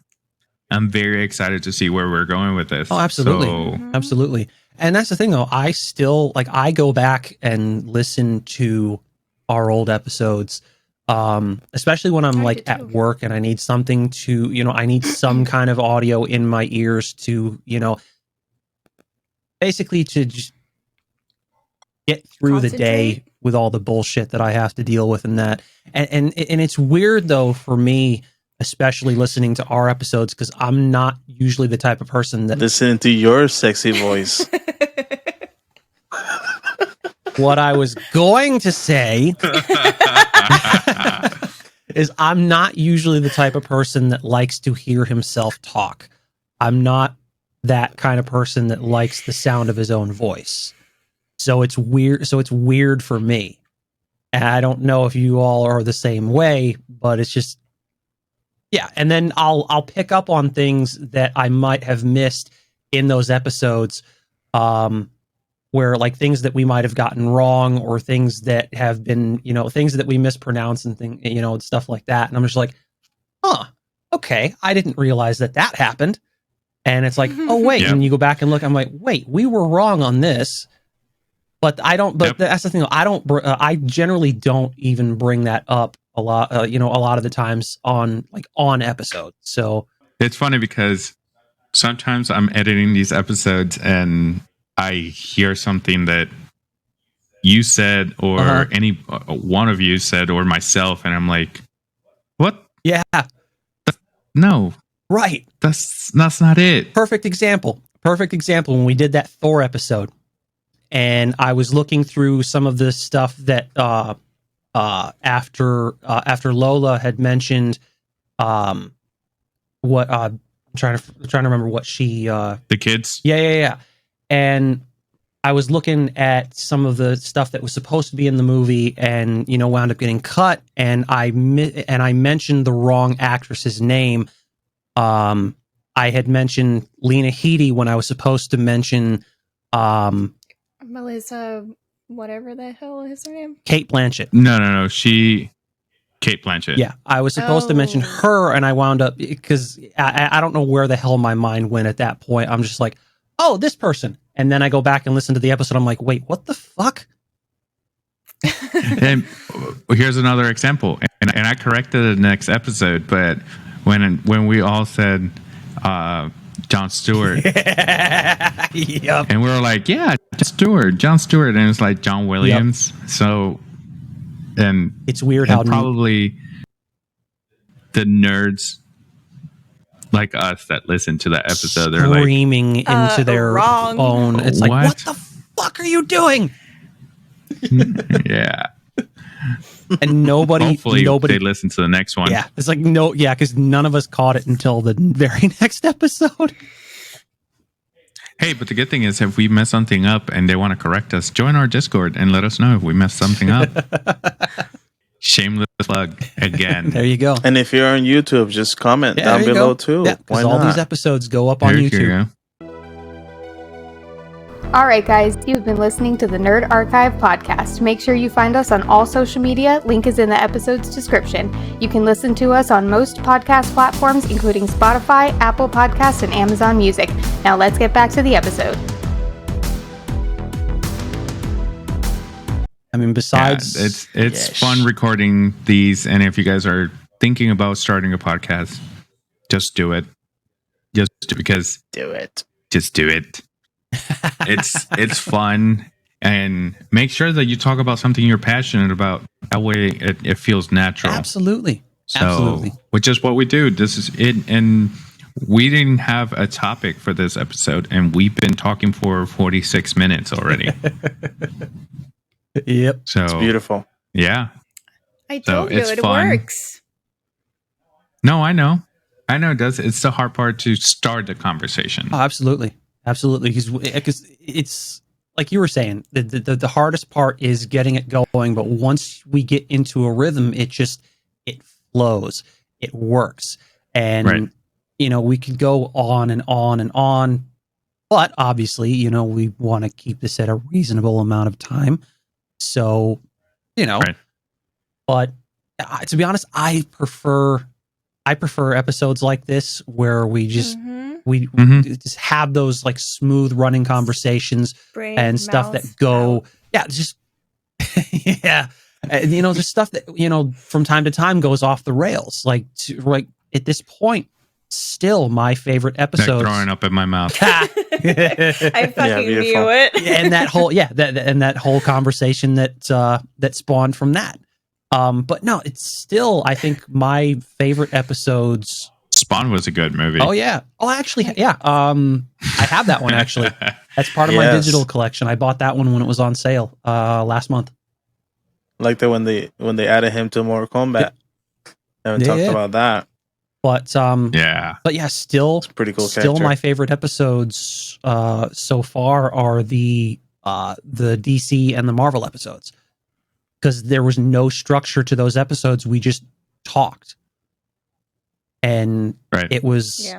very excited to see where we're going with this. Oh, absolutely. So, Absolutely. And that's the thing, though. I still I go back and listen to our old episodes, especially when I'm like at work and I need something to, I need some kind of audio in my ears to, basically to just get through the day with all the bullshit that I have to deal with and that. And it's weird, though, for me, especially listening to our episodes, because I'm not usually the type of person that Listening to your sexy voice. What I was going to say is I'm not usually the type of person that likes to hear himself talk. I'm not that kind of person that likes the sound of his own voice. So it's weird for me. And I don't know if you all are the same way, but it's just, yeah. And then I'll pick up on things that I might have missed in those episodes, where like things that we might have gotten wrong or things that have been, things that we mispronounce and and stuff like that. And I'm just like, okay, I didn't realize that happened. And it's like, oh wait, Yep. and you go back and look, I'm like, wait, we were wrong on this. But I don't. But Yep. that's the thing. I generally don't even bring that up a lot. A lot of the times on episodes. So it's funny because sometimes I'm editing these episodes and I hear something that you said or any one of you said or myself, and I'm like, what? yeah, No, right. that's not it. Perfect example when we did that Thor episode, and I was looking through some of the stuff that after Lola had mentioned what I'm trying to remember what she The kids. yeah, and I was looking at some of the stuff that was supposed to be in the movie and wound up getting cut, and I mentioned the wrong actress's name. I had mentioned Lena Headey when I was supposed to mention Melissa, whatever the hell is her name? No. Kate Blanchett. Kate Blanchett. Yeah, I was supposed to mention her, and I wound up, because I don't know where the hell my mind went at that point. I'm just like, oh, this person. And then I go back and listen to the episode. I'm like, wait, what the fuck? And here's another example. And I corrected it the next episode, but when we all said Jon Stewart, Yep. and we were like, yeah, Jon Stewart, and it's like John Williams. Yep. So, and it's weird how probably the nerds like us that listen to that episode, they're like screaming into their phone. It's like, what the fuck are you doing? Yeah. And nobody they listen to the next one. Yeah, it's like because none of us caught it until the very next episode. Hey, but the good thing is, if we mess something up and they want to correct us, join our Discord and let us know if we messed something up. Shameless plug again. There you go. And if you're on YouTube, just comment down below too. Yeah, because all these episodes go up on YouTube. Alright guys, you've been listening to the Nerd Archive podcast. Make sure you find us on all social media, link is in the episode's description. You can listen to us on most podcast platforms including Spotify, Apple Podcasts, and Amazon Music. Now let's get back to the episode. I mean, besides... Yeah, it's fun recording these, and if you guys are thinking about starting a podcast, just do it. Just because... Do it. Just do it. It's fun, and make sure that you talk about something you're passionate about. That way it feels natural. Absolutely. So, Absolutely. which is what we do. This is it. And we didn't have a topic for this episode, and we've been talking for 46 minutes already. Yep. So it's beautiful. Yeah. I told you it fun. works. No, I know. It does. It's the hard part to start the conversation. Oh, absolutely. Absolutely. Because it's like you were saying, the hardest part is getting it going. But once we get into a rhythm, it flows. It works. And, we could go on and on and on. But obviously, we want to keep this at a reasonable amount of time. So, but to be honest, I prefer episodes like this where we just just have those like smooth running conversations and stuff that go just just stuff that from time to time goes off the rails, like at this point still my favorite episode. Throwing up in my mouth. I fucking knew it. And that whole that whole conversation that spawned from that. But no, it's still, I think, my favorite episodes. Spawn was a good movie. Oh yeah. Oh, actually, yeah. I have that one actually. That's part of my digital collection. I bought that one when it was on sale last month. Like that when they added him to Mortal Kombat. Haven't talked about that. But but yeah, still it's a pretty cool. Still, character. my favorite episodes so far are the DC and the Marvel episodes, because there was no structure to those episodes. We just talked, and it was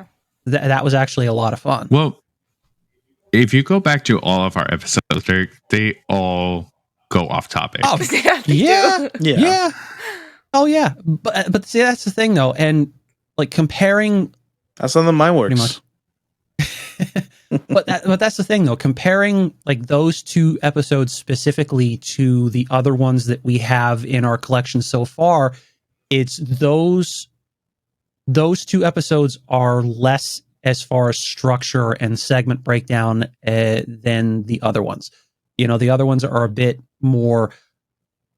that was actually a lot of fun. Well, if you go back to all of our episodes, they all go off topic. Oh yeah. Oh yeah, but see, that's the thing though, and like comparing, that's on the my works. but that's the thing though, comparing like those two episodes specifically to the other ones that we have in our collection so far, it's those two episodes are less as far as structure and segment breakdown than the other ones. The other ones are a bit more,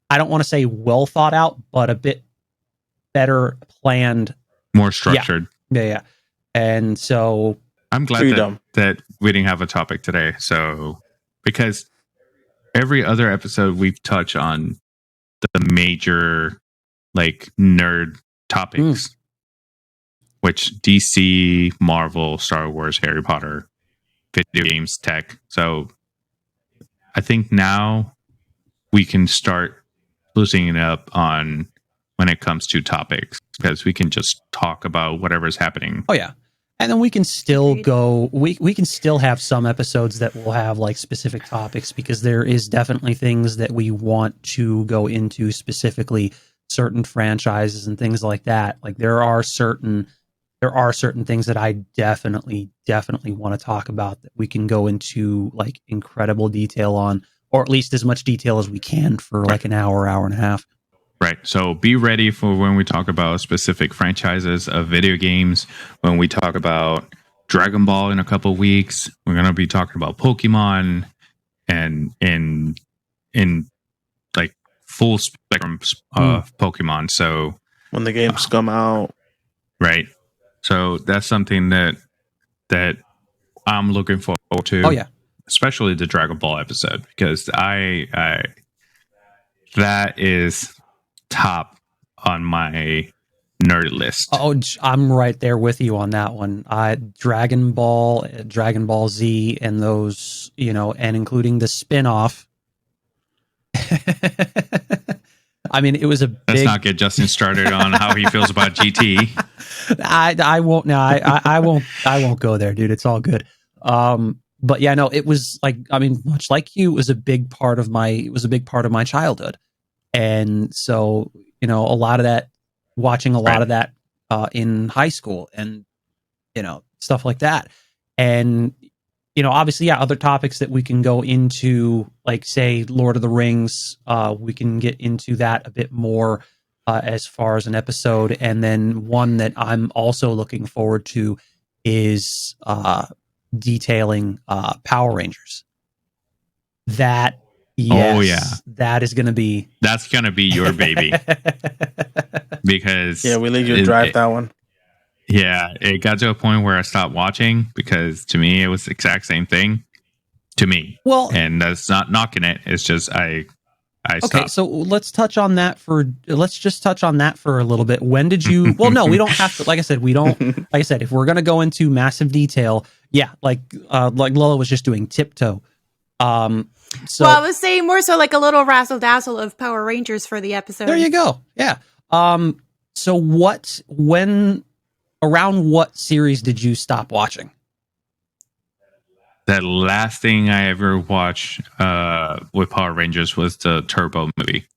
I don't want to say well thought out, but a bit better planned, more structured. Yeah. And so I'm glad that we didn't have a topic today. So, because every other episode we've touched on the major like nerd topics, which DC, Marvel, Star Wars, Harry Potter, video games, tech. So I think now we can start loosening it up on when it comes to topics, because we can just talk about whatever's happening. Oh yeah. And then we can still go, we can still have some episodes that will have like specific topics, because there is definitely things that we want to go into, specifically certain franchises and things like that. Like there are certain things that I definitely want to talk about that we can go into like incredible detail on, or at least as much detail as we can for like an hour and a half. Right. So be ready for when we talk about specific franchises of video games. When we talk about Dragon Ball in a couple of weeks, we're going to be talking about Pokemon and in like full spectrum of Pokemon. So when the games come out, right. So that's something that I'm looking forward to. Oh yeah. Especially the Dragon Ball episode, because I that is top on my nerd list. Oh, I'm right there with you on that one. Dragon Ball, Dragon Ball Z, and those, and including the spin-off. I mean, it was a big... Let's not get Justin started on how he feels about GT. I won't. No, I won't go there, dude. It's all good. but yeah, no, it was like, I mean, much like you, it was a big part of my childhood. And so, a lot of that, watching a lot of that in high school and, stuff like that. And, obviously, yeah, other topics that we can go into, like, say, Lord of the Rings, we can get into that a bit more as far as an episode. And then one that I'm also looking forward to is detailing Power Rangers. That, yes, oh yeah, that's going to be your baby. Because we let you drive that one. Yeah, it got to a point where I stopped watching because to me it was the exact same thing to me. Well, and that's not knocking it. It's just I stopped. Okay, so let's just touch on that for a little bit. When did you? Well, no, we don't have to. Like I said, we don't. Like I said, if we're gonna go into massive detail, yeah, like Lola was just doing tiptoe. So I was saying more so like a little razzle dazzle of Power Rangers for the episode. There you go. Yeah. So around what series did you stop watching? The last thing I ever watched with Power Rangers was the Turbo movie.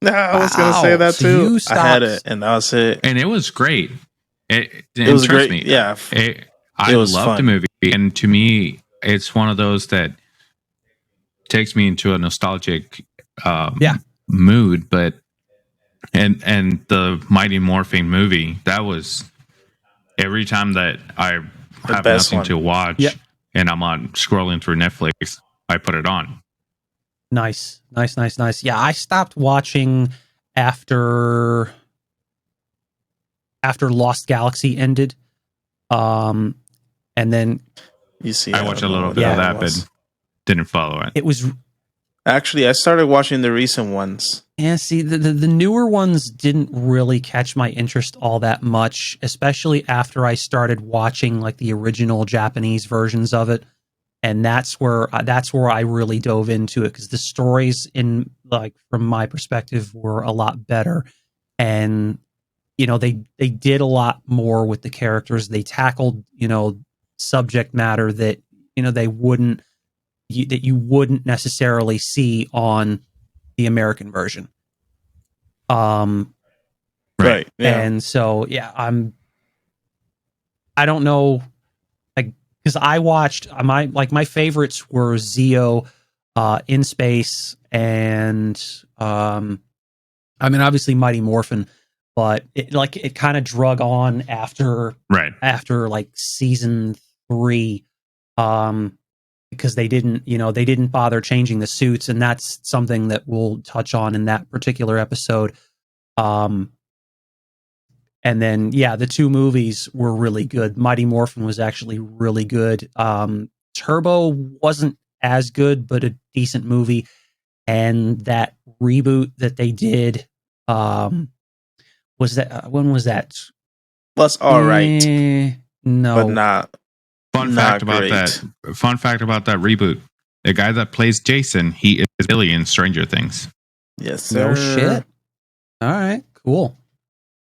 No, I was going to say that too. I had it, and that was it. And it was great. It was great. Me, yeah. I loved the movie. And to me, it's one of those that takes me into a nostalgic mood. But and the Mighty Morphin movie, that was every time that I have nothing to watch and I'm on scrolling through Netflix, I put it on. Nice. Yeah, I stopped watching after Lost Galaxy ended. And then you see, I watched a little bit of that, but didn't follow it. It was actually, I started watching the recent ones. Yeah, see, the newer ones didn't really catch my interest all that much, especially after I started watching like the original Japanese versions of it, and that's where I really dove into it because the stories from my perspective were a lot better, and they did a lot more with the characters. They tackled subject matter that that you wouldn't necessarily see on the American version. Right. Yeah. And so, yeah, I don't know, like, because I watched my favorites were Zeo, In Space, and I mean, obviously Mighty Morphin, but it kind of drug on after like season 3, because they didn't bother changing the suits, and that's something that we'll touch on in that particular episode. And then the 2 movies were really good. Mighty Morphin was actually really good. Turbo wasn't as good, but a decent movie. And that reboot that they did, was that when was that? Was all right. No, but not. Fun fact about that reboot: the guy that plays Jason, he is Billy in Stranger Things. Yes, sir. No shit. All right, cool.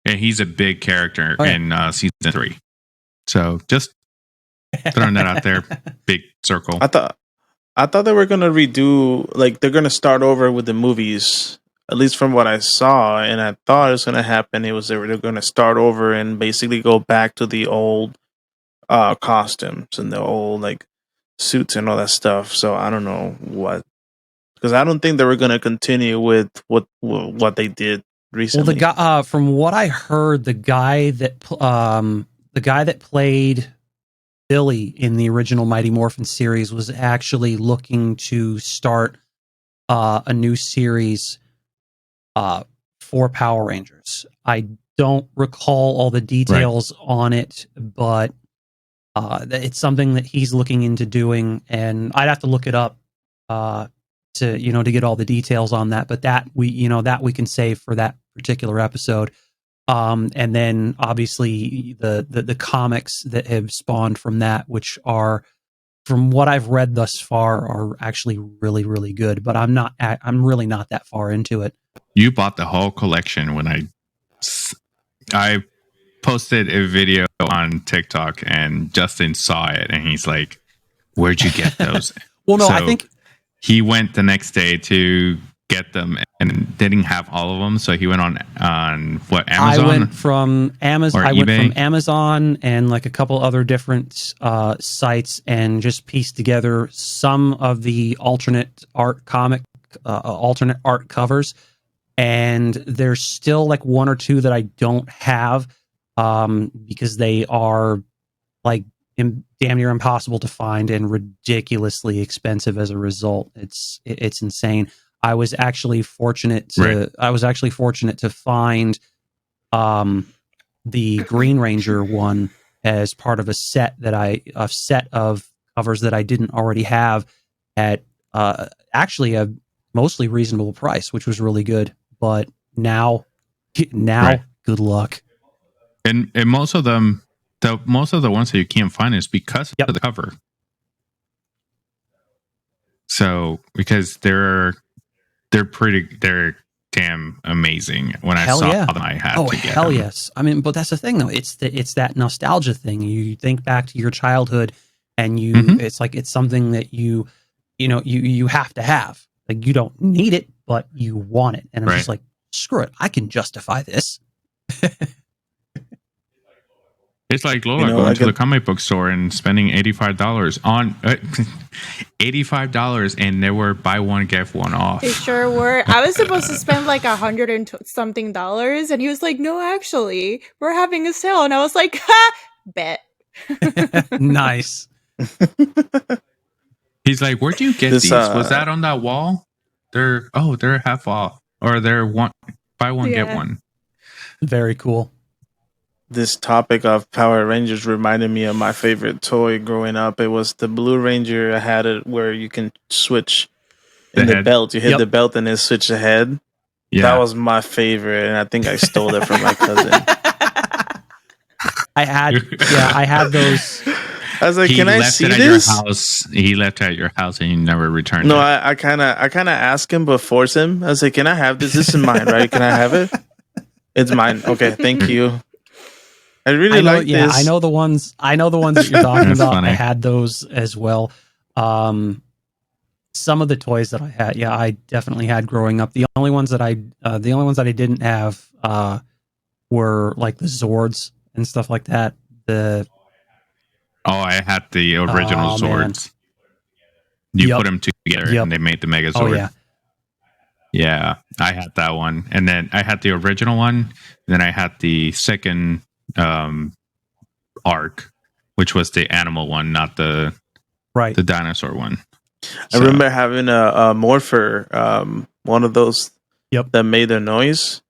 And he's a big character in season 3. So just throwing that out there. Big circle. I thought they were gonna redo, like they're gonna start over with the movies. At least from what I saw, and I thought it was gonna happen. It was they were gonna start over and basically go back to the old costumes and the old like suits and all that stuff. So I don't know what, because I don't think they were gonna continue with what they did recently. Well, the guy, from what I heard, the guy that played Billy in the original Mighty Morphin series was actually looking to start a new series for Power Rangers. I don't recall all the details on it, but it's something that he's looking into doing, and I'd have to look it up to get all the details on that. But that we can save for that particular episode. And then obviously the comics that have spawned from that, which are, from what I've read thus far, are actually really, really good. But I'm really not that far into it. You bought the whole collection when I posted a video on TikTok and Justin saw it and he's like, where'd you get those? Well, no, So I think he went the next day to get them and didn't have all of them. So he went on what, Amazon? I went from Amazon. Or I went eBay? from Amazon and like a couple other different sites, and just pieced together some of the alternate art covers. And there's still like one or two that I don't have because they are like damn near impossible to find and ridiculously expensive as a result. It's insane. I was actually fortunate to find the Green Ranger one as part of a set of covers that I didn't already have at actually a mostly reasonable price, which was really good. But now, Right. good luck. And most of them, most of the ones that you can't find is because of the cover. So because they're damn amazing. When I saw them, I had to get them. Yes. I mean, but that's the thing though. It's that nostalgia thing. You think back to your childhood, and it's like it's something that you have to have. Like, you don't need it, but you want it. And I'm just like, screw it, I can justify this. It's like Lola going to the comic book store and spending $85 on $85, and they were buy one get one off. They sure were. I was supposed to spend like $100 and something, and he was like, "No, actually, we're having a sale," and I was like, "Ha, bet." Nice. He's like, "Where'd you get these? Was that on that wall? They're half off, or they're buy one get one." Very cool. This topic of Power Rangers reminded me of my favorite toy growing up. It was the Blue Ranger. I had it where you can switch in the belt. You hit the belt and it switch the head. Yeah. That was my favorite, and I think I stole it from my cousin. I had those. I was like, "Can I see this?" He left it at your house, and you never returned it. No, I kind of asked him, but force him. I was like, "Can I have this? This is mine, right? Can I have it? It's mine. Okay, thank you." I really like this. Yeah, I know the ones that you're talking about. Funny. I had those as well. Some of the toys that I had, I definitely had growing up. The only ones that I didn't have were like the Zords and stuff like that. I had the original Zords. Man. You put them together and they made the Mega Zord. Oh, yeah. Yeah, I had that one. And then I had the original one. Then I had the second arc, which was the animal one, not the dinosaur one. I remember having a Morpher, one of those that made a noise,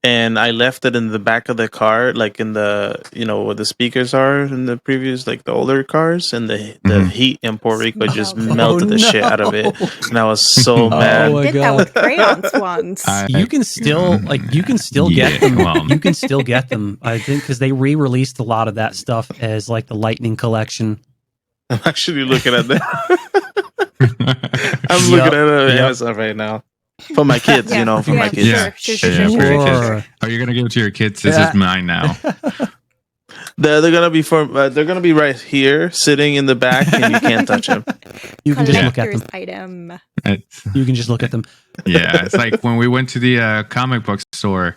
and I left it in the back of the car, like in the where the speakers are in the previous, like the older cars, and the heat in Puerto Rico just melted the shit out of it, and I was so mad. I did that with crayons once. You can still get them. Well, you can still get them. I think because they re-released a lot of that stuff as like the Lightning Collection. I'm actually looking at that. I'm looking at Amazon right now. For my kids, for my kids. Sure. Are you gonna give it to your kids? This is mine now. They're gonna be right here, sitting in the back, and you can't touch them. You can just look at them. Item. You can just look at them. Yeah, it's like when we went to the comic book store.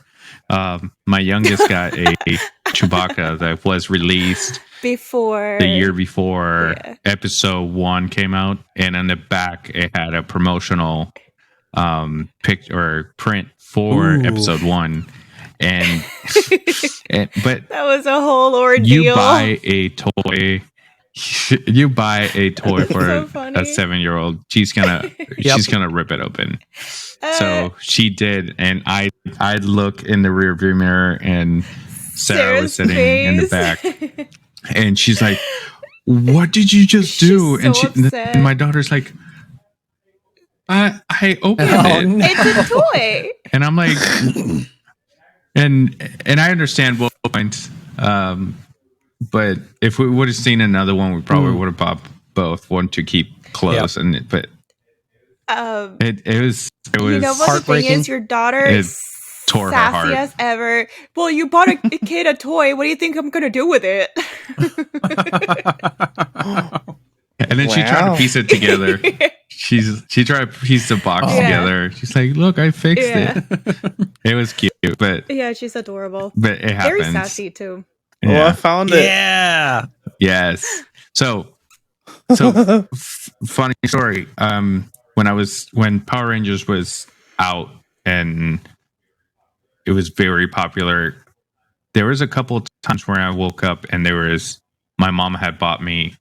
My youngest got a Chewbacca that was released the year before episode 1 came out, and on the back it had a promotional picture or print for episode 1, and but that was a whole ordeal. You buy a toy for a 7-year-old, she's gonna rip it open. So she did, and I look in the rearview mirror, and Sarah was sitting in the back, and she's like, "What did you just do?" And my daughter's like, I opened it. It's a toy. And I'm like, and I understand both points. But if we would have seen another one, we probably would have bought both. One to keep close, but it was you know what the thing is, your daughter is tore her heart. Sassy as ever. Well, you bought a kid a toy. What do you think I'm gonna do with it? And then she tried to piece it together. She tried to piece the box together. She's like, "Look, I fixed it." It was cute, but yeah, she's adorable. But it happens. Very sassy too. Yeah. Oh, I found it. Yeah. Yes. So funny story. When Power Rangers was out and it was very popular, there was a couple of times where I woke up and my mom had bought me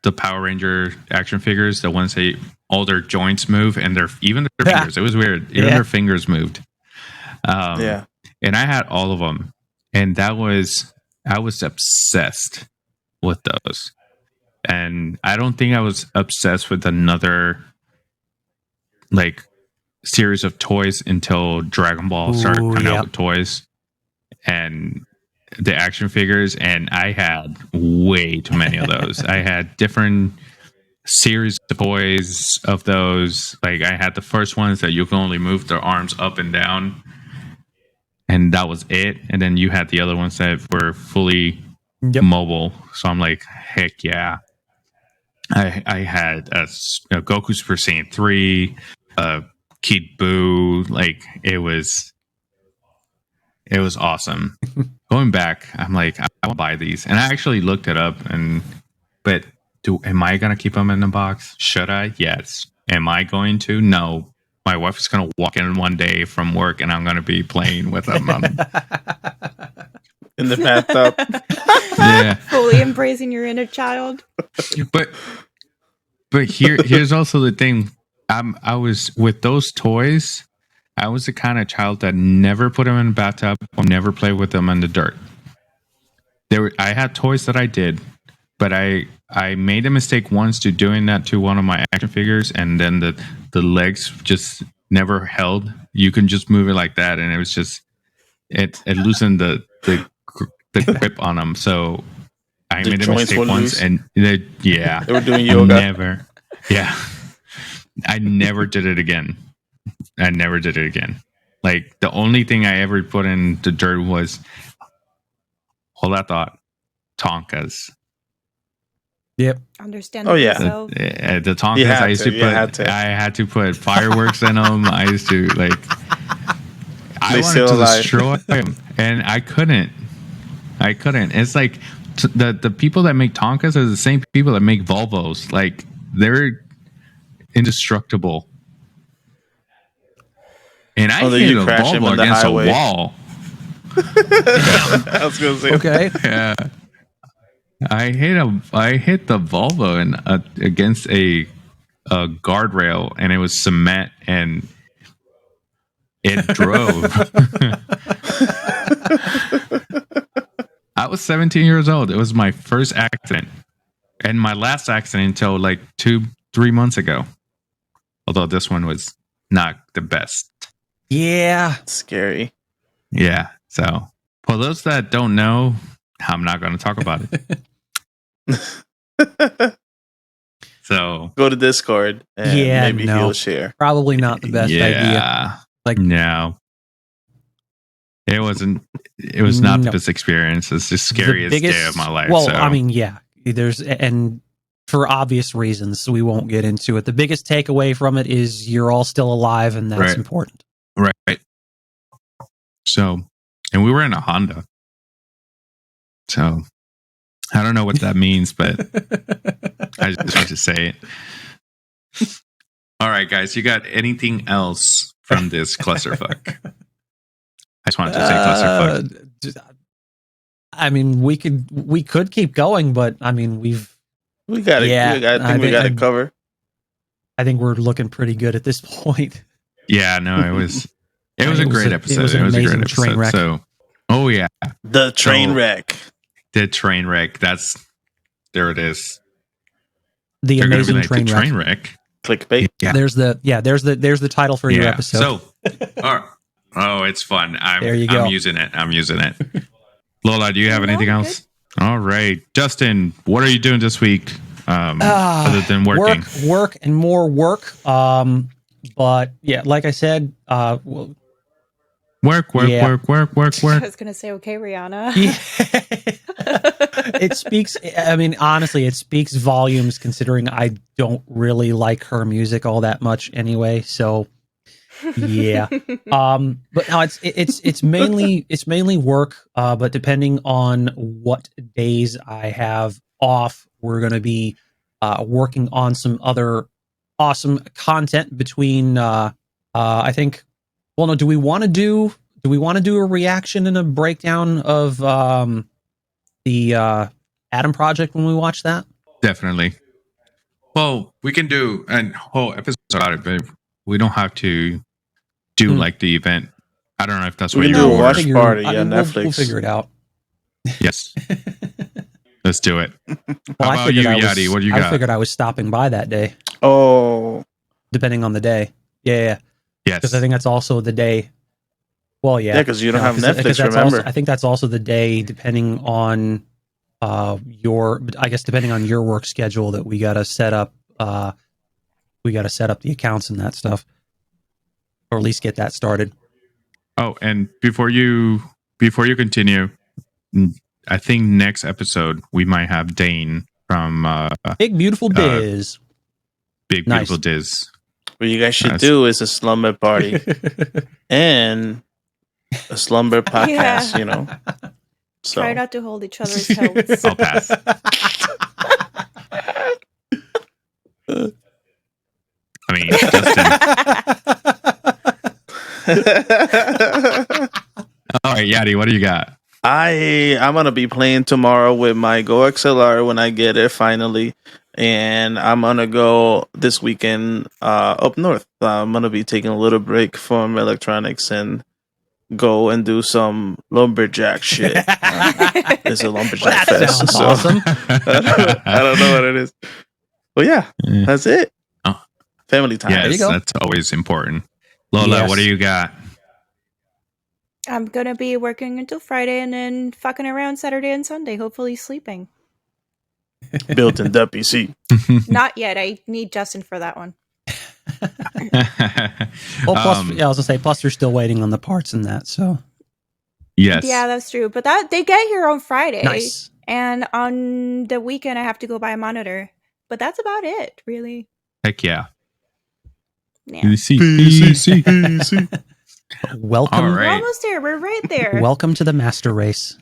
the Power Ranger action figures, the ones that all their joints move and their fingers. It was weird. Even their fingers moved. And I had all of them, and I was obsessed with those. And I don't think I was obsessed with another like series of toys until Dragon Ball started coming out with toys and the action figures, and I had way too many of those. I had different series of toys of those. Like I had the first ones that you can only move their arms up and down, and that was it. And then you had the other ones that were fully mobile. So I'm like, heck yeah. I had Goku Super Saiyan 3, Kid Buu. Like it was awesome. Going back, I'm like, I want to buy these, and I actually looked it up. But am I gonna keep them in the box? Should I? Yes. Am I going to? No. My wife is gonna walk in one day from work, and I'm gonna be playing with them in the bathtub. Yeah, fully embracing your inner child. But here's also the thing. I was with those toys. I was the kind of child that never put them in the bathtub or never played with them in the dirt. I had toys that I did, but I made a mistake once to doing that to one of my action figures, and then the legs just never held. You can just move it like that, and it was just it loosened the grip on them. So I made a mistake once, and they were doing yoga. I never did it again. Like the only thing I ever put in the dirt was, hold that thought, Tonkas. Yep. Understandable. Oh yeah. The Tonkas. I had to put fireworks in them. I used to I wanted to destroy them, and I couldn't. It's like the people that make Tonkas are the same people that make Volvos. Like they're indestructible. And I hit a Volvo against a wall. I was gonna say. Okay. Yeah. I hit the Volvo against a guardrail, and it was cement, and it drove. I was 17 years old. It was my first accident, and my last accident until like 2-3 months ago. Although this one was not the best. Yeah. Scary. Yeah. So for those that don't know, I'm not going to talk about it. So go to Discord and maybe he'll share. Probably not the best idea. Like no. It wasn't. It was not the best experience. It's the scariest day of my life. Well, so. I mean, yeah. And for obvious reasons, we won't get into it. The biggest takeaway from it is you're all still alive, and that's important. Right. So, and we were in a Honda. So, I don't know what that means, but I just want to say it. All right, guys, you got anything else from this clusterfuck? I just wanted to say clusterfuck. I mean, we could keep going, but I mean, we got it. I think we got it covered. I think we're looking pretty good at this point. Yeah, no, it was a great episode. It was a great episode. Trainwreck. So, oh yeah, the Trainwreck. The Trainwreck. There it is. The amazing Trainwreck. Clickbait. Yeah. There's the title for your episode. So, it's fun. There you go. I'm using it. Lola, do you have anything else? All right, Justin, what are you doing this week? Other than working, work and more work. But yeah, like I said, Work. I was gonna say, okay, Rihanna. It speaks. I mean, honestly, it speaks volumes considering I don't really like her music all that much anyway. So, yeah. But no, it's mainly work. But depending on what days I have off, we're gonna be working on some other awesome content between. I think. Well, no. Do we want to do a reaction and a breakdown of the Atom Project when we watch that? Definitely. Well, we can do a whole episode about it, but we don't have to do like the event. I don't know if that's what we you can do a want. watch party on Netflix. We'll figure it out. Yes. Let's do it. Well, How about you, Yadi? What do you got? I figured I was stopping by that day. Oh. Depending on the day. Yeah. Yes. Because I think that's also the day. Well, yeah. Yeah, because you don't have Netflix, remember? I think that's also the day, depending on depending on your work schedule, that we gotta set up the accounts and that stuff. Or at least get that started. Oh, and before you continue, I think next episode we might have Dane from Big Beautiful Diz. Big Beautiful Diz. What you guys should do is a slumber party and a slumber podcast, you know. So. Try not to hold each other's heads. I'll pass. I mean, Justin. All right, Yadi, what do you got? I'm gonna be playing tomorrow with my Go XLR when I get it finally, and I'm gonna go this weekend up north. I'm gonna be taking a little break from electronics and go and do some lumberjack shit. It's a lumberjack fest. So awesome. I don't know what it is, but yeah, that's it. Oh. Family time. Yes, that's always important. Lola, what do you got? I'm gonna be working until Friday and then fucking around Saturday and Sunday, hopefully sleeping. Built-in PC. Not yet. I need Justin for that one. Well, plus, I was gonna say, plus you're still waiting on the parts and that, so. Yes. Yeah, that's true. But they get here on Friday. Nice. And on the weekend, I have to go buy a monitor. But that's about it, really. Heck yeah. Yeah. PC. Welcome. All right. We're almost there. We're right there. Welcome to the master race.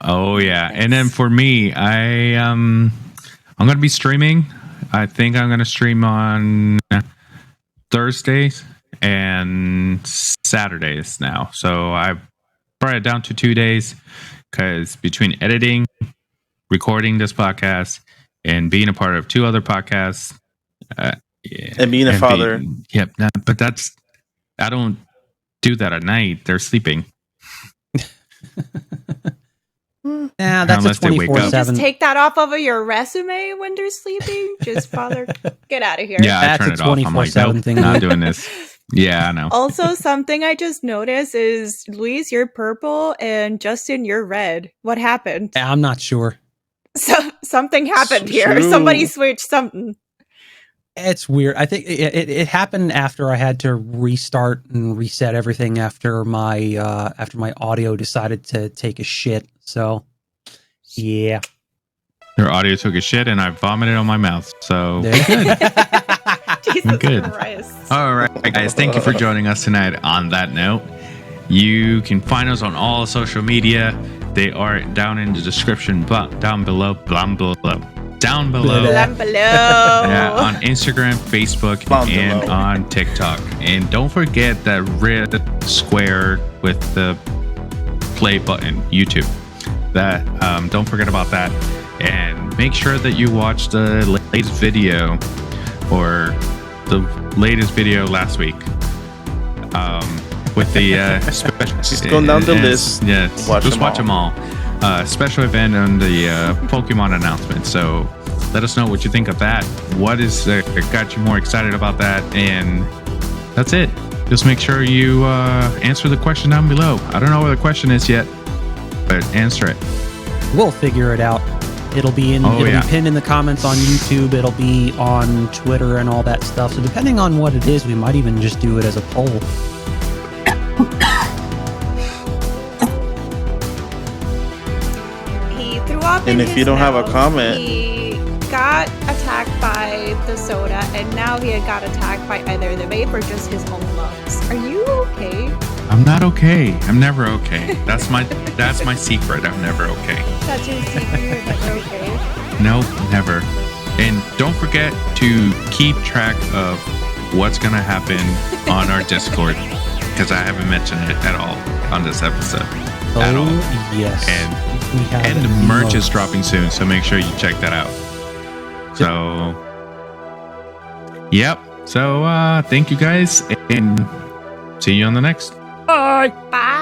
Oh yeah. And then for me, I'm going to be streaming. I think I'm going to stream on Thursdays and Saturdays now. So I brought it down to 2 days because between editing, recording this podcast, and being a part of 2 other podcasts, and being a father. But I don't do that at night. They're sleeping. Nah, that's Unless a they wake up. 24/7. Just take that off of your resume when they're sleeping. Just father, get out of here. Yeah, I That's turn a it off. I'm like, 24/7 nope, thing. not doing this. Yeah, I know. Also, something I just noticed is, Luis, you're purple, and Justin, you're red. What happened? I'm not sure. So something happened here. True. Somebody switched something. It's weird. I think it happened after I had to restart and reset everything after my audio decided to take a shit. So, yeah. Your audio took a shit and I vomited on my mouth. So There you go. Jesus Good. Christ. all right, guys, thank you for joining us tonight. On that note, you can find us on all social media. They are down in the description, down below. Down below. Down below. Yeah, on Instagram, Facebook, Down and below. on TikTok. And don't forget that red square with the play button, YouTube. That don't forget about that. And make sure that you watch the latest video, or the latest video last week. With the special. Just go down the list. Yeah, Watch just them watch them all. Special event on the Pokemon announcement. So let us know what you think of that. What is got you more excited about that? And that's it. Just make sure you answer the question down below. I don't know what the question is yet, but answer it. We'll figure it out. It'll be be pinned in the comments on YouTube. It'll be on Twitter and all that stuff. So depending on what it is, we might even just do it as a poll. up And in if his you don't have a mouth. comment- He got attacked by the soda, and now he had got attacked by either the vape or just his own lungs. Are you okay? I'm not okay. I'm never okay. That's my secret. I'm never okay. That's your secret. You're never okay. Nope, never. And don't forget to keep track of what's gonna happen on our Discord, because I haven't mentioned it at all on this episode. At all. Yes. And the merch is dropping soon, so make sure you check that out. So, yep. So, thank you guys, and see you on the next. Bye. Bye.